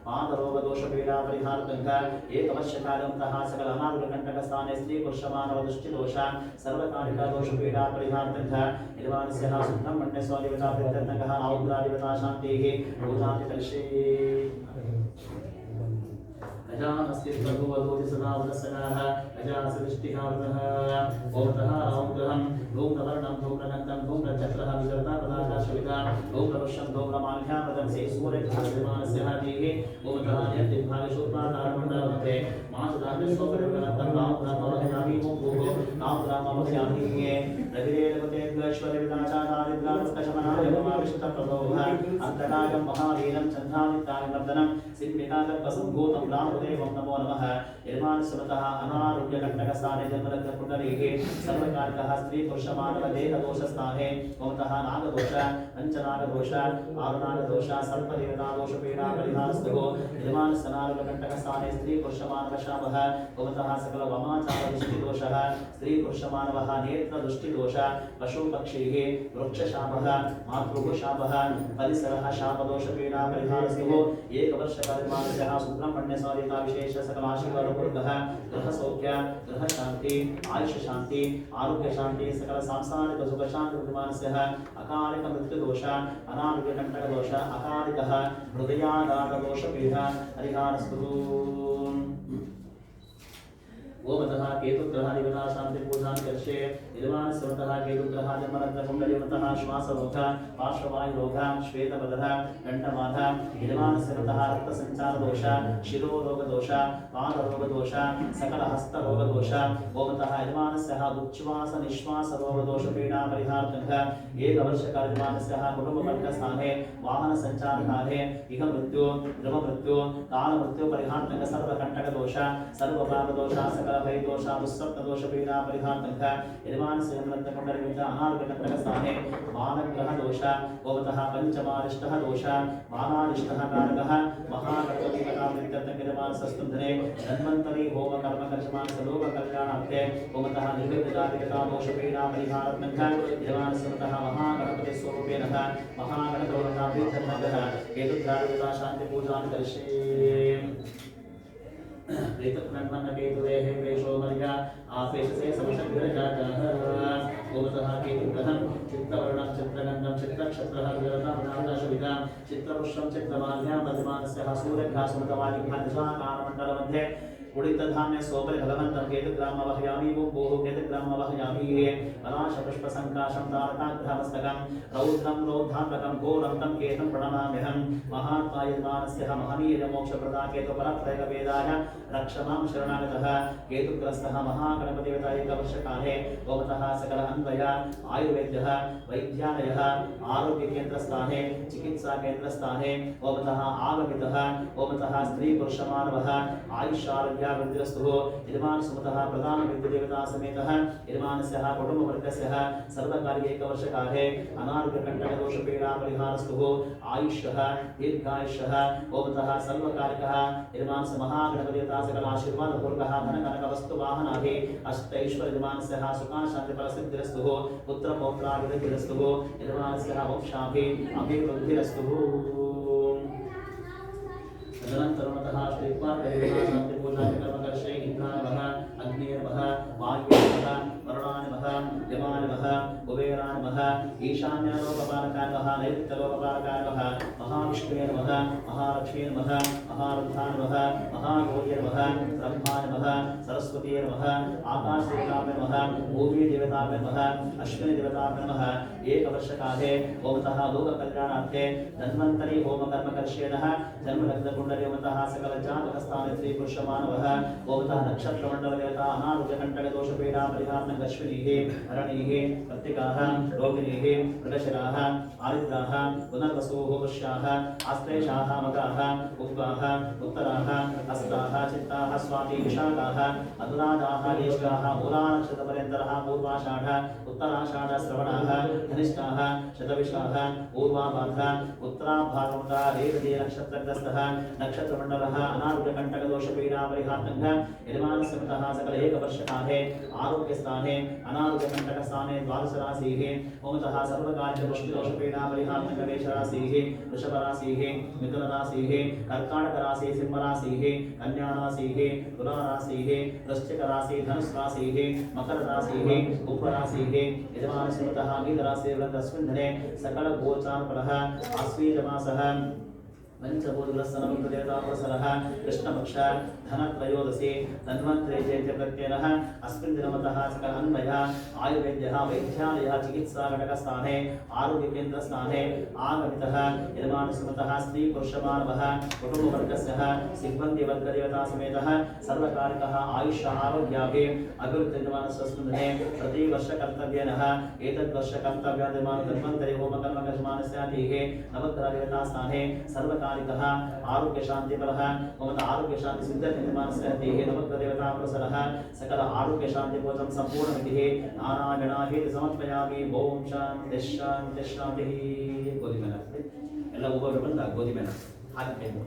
पादरोगदोषपीडा परिहारार्थं एकवर्षकालमतः सकल अनारोग्यकण्टकस्थाने स्त्री पुरुषमानव दृष्टिदोष सर्वकालिक दोषपीडा परिहारार्थं यजमानस्य सुब्रह्मण्य स्वादिवता प्रत्यर्थकः राहुग्रहाधिपता शान्तिः पूजा करिष्ये अजानस्तित्वभूवधूति सदा वदस्सनाः अजानसदृष्टिहावतः ओमतः राहुग्रहं धूम्रवर्णं धूम्रगन्धं धूम्रचक्रः विचरता पदाकाशविदा धूम्रवृक्षं धूम्रमाल्यामृतं सूर्यघासमानस्य हरिः ओमतः यद्दिग्भागे शूर्पाकारमण्डलमध्ये मासदाग्निस्वपरिवगनन्तं राहुग्रहमवहयामि मुहुः राहुग्रहमवहयामि रविरेणवतेभ्यश्वरविदाचादारिद्रास्कशमनाय ममाविष्टप्रभोः अन्तरायं महावीरं चन्द्रादित्यादिवर्धनं सिद्धिकाकल्पसम्भूतं रामदेवं नमो नमः यजमानस्वतः अनारोग्यकण्टकस्थाने जन्मलग्नकुण्डलीः सर्वकालिकः स्त्री पुरुषमानव देहदोषस्थाने ओमतः नागदोष पञ्चनागदोष आरुनागदोष सर्पदेवतादोषपीडा परिहारस्तुः यजमानस्य नागकण्टकस्थाने स्त्री पुरुषमानव शापः ओमतः सकल वामाचारदृष्टिदोषः स्त्री पुरुषमानवः नेत्रदृष्टिदोष पशुपक्षीः वृक्षशापः मातृः शापः परिसरः शापदोषपीडा परिहारस्तुः एकवर्षकालस्य सुब्रह्मण्य स्वादिता विशेष सकलाशीर्वादपूर्वकः गृहसौख्य गृहशान्ति आयुष शान्ति आरोग्य शान्ति सकल सांसारिक सुख शान्ति विद्यमानस्य अकालिक मृत्युदोष अनारोग्यकण्टकदोष अकालिकः हृदयाघातदोषपीडा परिहारस्तु ओमतः केतुग्रहाधिपता शांति पूजा करिष्ये यजमान सर्वतः केतुग्रहाय मलग्नकुण्डलीमतः श्वासरोग पार्श्ववायुरोग श्वेतबलः कंठबाध यजमान सर्वतः रक्तसञ्चारदोष शिरोरोगदोष पादरोगदोष सकल हस्तरोगदोष ओमतः यजमानस्य उच्छ्वास निश्वास रोगदोषपीडा परिहारार्थं एकवर्षकाल यजमानस्य कुटुम्बवर्गस्थाने वाहन सञ्चारकाले इह मृत्यु ध्रुव मृत्यु काल मृत्यु परिहारार्थं सर्वकण्टकदोष सर्वपापदोष सकल भयदोष दुस्सप्तदोषपीडा परिहारार्थं यजमानस्य जन्मलग्नकुण्डलीमित अनारोग्यकण्टकस्थाने बालग्रहदोष ओमतः पञ्चमारिष्टः दोष बालारिष्टः कारकः महागणपतिकथाप्रीत्यर्थं यजमानस्य धन्वन्तरि होम कर्म कर्षमानस्य लोककल्याणार्थे ओमतः निर्विघ्नजातिकथादोषपीडा परिहारार्थं यजमानस्य महागणपतिस्वरूपेण महागणपतिकथाप्रीत्यर्थं केतुग्रहाधिपता शान्ति पूजां करिष्ये केतुग्रन्मन्नकेतुदेः वेशो मर्या आपेशसे समशग्रजातः ओमतः केतुग्रहं चित्तवर्णं चित्रगन्धं चित्रक्षत्रः विरतापदाशविदां चित्रपुष्पं चित्रमाल्यां वर्धमानस्य सूर्यघासुमतवादिघातजाकारमण्डलमध्ये उडितधान्य सोपरि भगवन्तं केतुग्रामवहयामि भूः केतुग्रामवहयामि पलाशपुष्पसङ्काशं तारकाग्रहमस्तकं रौद्रं रौद्धात्मकं घोरं तं केतं प्रणमाम्यहं महात्मायजमानस्य महनीयमोक्षप्रदा केतुपरत्रयवेदाय रक्षमां शरणागतः केतुग्रस्तः महागणपतिवेदा एकवर्षकाले ओमतः सकल अन्वय आयुर्वेद्यः वैद्यालयः आरोग्यकेन्द्रस्थाने चिकित्साकेन्द्रस्थाने ओमतः आगमितः ओमतः स्त्री पुरुषमानवः आयुष्यारोग्य वृद्धिरस्तु यजमान सुमतः प्रधान विद्यदेवता समेतः यजमानस्य कुटुम्बवर्गस्य सर्वकार्ये एकवर्षकाले अनारोग्यकण्टकदोषपीडा परिहारस्तु आयुष्यः दीर्घायुष्यः ओमतः सर्वकालिकः यजमानस्य महागणपतिता सकल आशीर्वादपूर्वकः धनकनकवस्तुवाहनादि अष्टैश्वर्यजमानस्य सुखाशान्तिफलसिद्धिरस्तु पुत्रपौत्राभिवृद्धिरस्तु यजमानस्य वंशाभिवृद्धिरस्तु तदनन्तरमतः श्रीपादपूजाकर्मकर्षे इन्द्राणवः अग्नेर्वः वायुर्वः वरुणानवः यमानवः कुबेरानवः ईशान्यालोकपालकानवः नैऋत्यलोकपालकानवः महाविष्णुर्वः महालक्ष्मीर्वः महारुद्धानवः महागौर्यर्वः ब्रह्मानवः सरस्वतीर्वः आकाशदेवताभ्यर्वः भूमिदेवताभ्यर्वः अश्विनीदेवताभ्यर्वः एकवर्षकाले ओमतः लोककल्याणार्थे धन्वन्तरी होमकर्मकर्षेणः जन्मलग्नकुण्डलीमतः सकलजातकस्थाने श्रीपुरुषमानवः ओमतः नक्षत्रमण्डलदेवता अनारोग्यकण्टकदोषपीडा परिहारणं अश्विनीः हरणीः कृत्तिकाः रोहिणीः मृगशिराः आरिद्राः पुनर्वसुः पुष्याः आश्लेषाः मगाः उग्गाः उत्तराः हस्ताः चित्ताः स्वाती विशाखाः अनुराधाः ज्येष्ठाः मूलानक्षत्रपर्यन्तरः पूर्वाषाढ उत्तराषाढ श्रवणाः धनिष्ठाः शतविशाः पूर्वाभाद्रा उत्तराभाद्रमुदा रेवती नक्षत्रग्रस्तः नक्षत्रमण्डलः अनारोग्यकण्टकदोषपीडा परिहारणं यजमानस्यमतः सकल एकवर्षकाले आरोग्यस्थाने अनारोग्यकण्टकस्थाने द्वादश राशिः ओमतः सर्वकार्यपुष्टिदोषपीडा परिहारणं मेषराशिः वृषभराशिः मिथुनराशिः कर्काटकराशिः सिंहराशिः कन्याराशिः तुलाराशिः वृश्चिकराशिः धनुस्राशिः मकरराशिः कुम्भराशिः यजमानस्यमतः मीनराशिर्वृन्दस्मिन् दिने सकल गोचारफलः आश्वीजमासः पंचभूतग्रस्तनवदेवतापुरसरः कृष्णपक्ष धनत्रयोदशी धन्वन्तरे चैत्यप्रत्ययः अस्मिन् दिनमतः सकल अन्वयः आयुर्वेद्यः वैद्यालयः चिकित्साघटकस्थाने आरोग्यकेन्द्रस्थाने आगमितः यजमानस्यमतः स्त्रीपुरुषमानवः कुटुम्बवर्गस्य सिब्बन्दिवर्गदेवता समेतः सर्वकालिकः आयुष आरोग्याभिः अभिवृद्धिर्यजमानस्यस्मिन् दिने प्रतिवर्षकर्तव्येनः एतद्वर्षकर्तव्यादिमान धन्वन्तरे होमकर्मकर्माणस्यातिः नवग्रहदेवतास्थाने सर्वकालिकः आरोग्य शांति फलः ममता आरोग्य शांति सिद्धिर्निर्माणस्य हतिः नवग्रहदेवतापुरसरः सकल आरोग्य शांति भोजनं संपूर्णमितिः नारायणाहेति समर्पयामि ओम शांति शांति शांतिः ಗೋಧಿ ಮೇಲೆ ಹಾಕ್ತೀವಿ ಎಲ್ಲ ಒಬ್ಬೊಬ್ಬರು ಬಂದು ಗೋಧಿ ಮೇಲೆ ಹಾಕಬೇಕು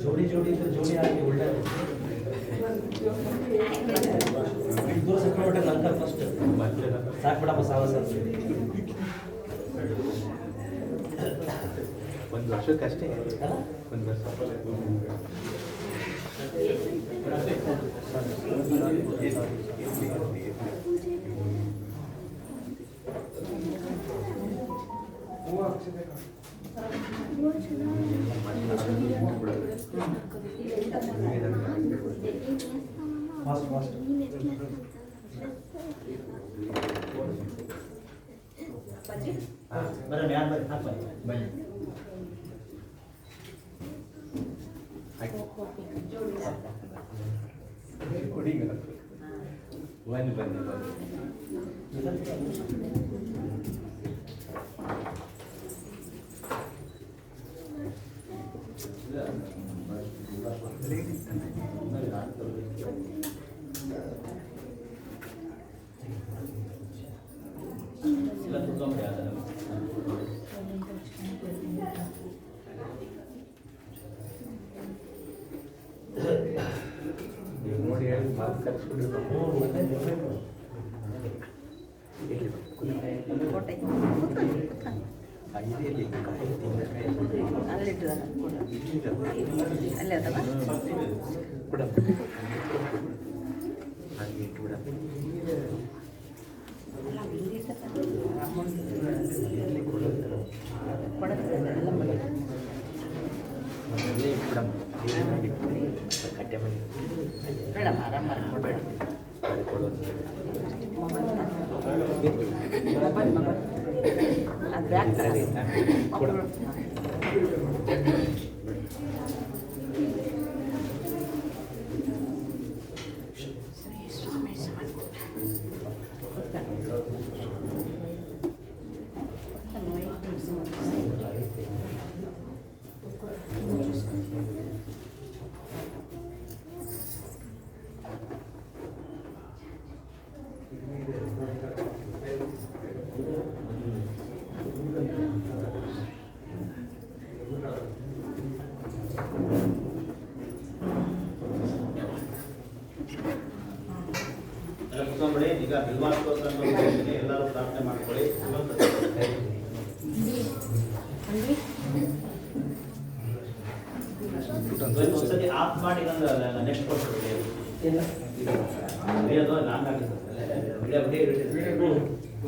जोड़ी जोड़ी तो जोड़ी आगे उल्टा दूर से बटे नंतर फर्स्ट साक बड़ा मसाला सर ಒಂದು ವರ್ಷಕ್ಕಷ್ಟೇ ಒಂದು ವರ್ಷ फास्ट फास्ट बरं यार बरं हात बरं कोडिंग वन वन वन ಎಲ್ಲ ಕುತ್ಕೊಂಡ್ರೆ ಅದನ್ನು ನೋಡಿ ಹೇಳಿ ಮಾತು ಕಲಿಸ್ಬಿಟ್ಟು ಅಲ್ಲೇ ಅದವ ಹಾಗೆ ಇಟ್ಟು ಬಿಡ ಕಟ್ಟೆ ಮನೆ ಮೇಡಮ್ ಆರಾಮ ಮಾಡ್ಕೊಬೇಡ ಮೊಬೈಲ್ ಅದು ಬ್ಯಾಗ್ ಕೊಡ ಎಲ್ಲ ಕುತ್ಕೊಂಡ್ಬಿಡಿ. ಈಗ ಬಿಲ್ವಾಸ್ತೋತ್ರ ಅಂತ ಹೇಳ್ತೀನಿ, ಎಲ್ಲರೂ ಪ್ರಾರ್ಥನೆ ಮಾಡ್ಕೊಳ್ಳಿ. ಒಂದ್ಸತಿ ಆಫ್ ಮಾಡಿ ನೆಕ್ಸ್ಟ್ ಕೊಡ್ತೀವಿ ವಿಡಿಯೋದು ಲಾಂಗ್ ಆಗಿದೆ.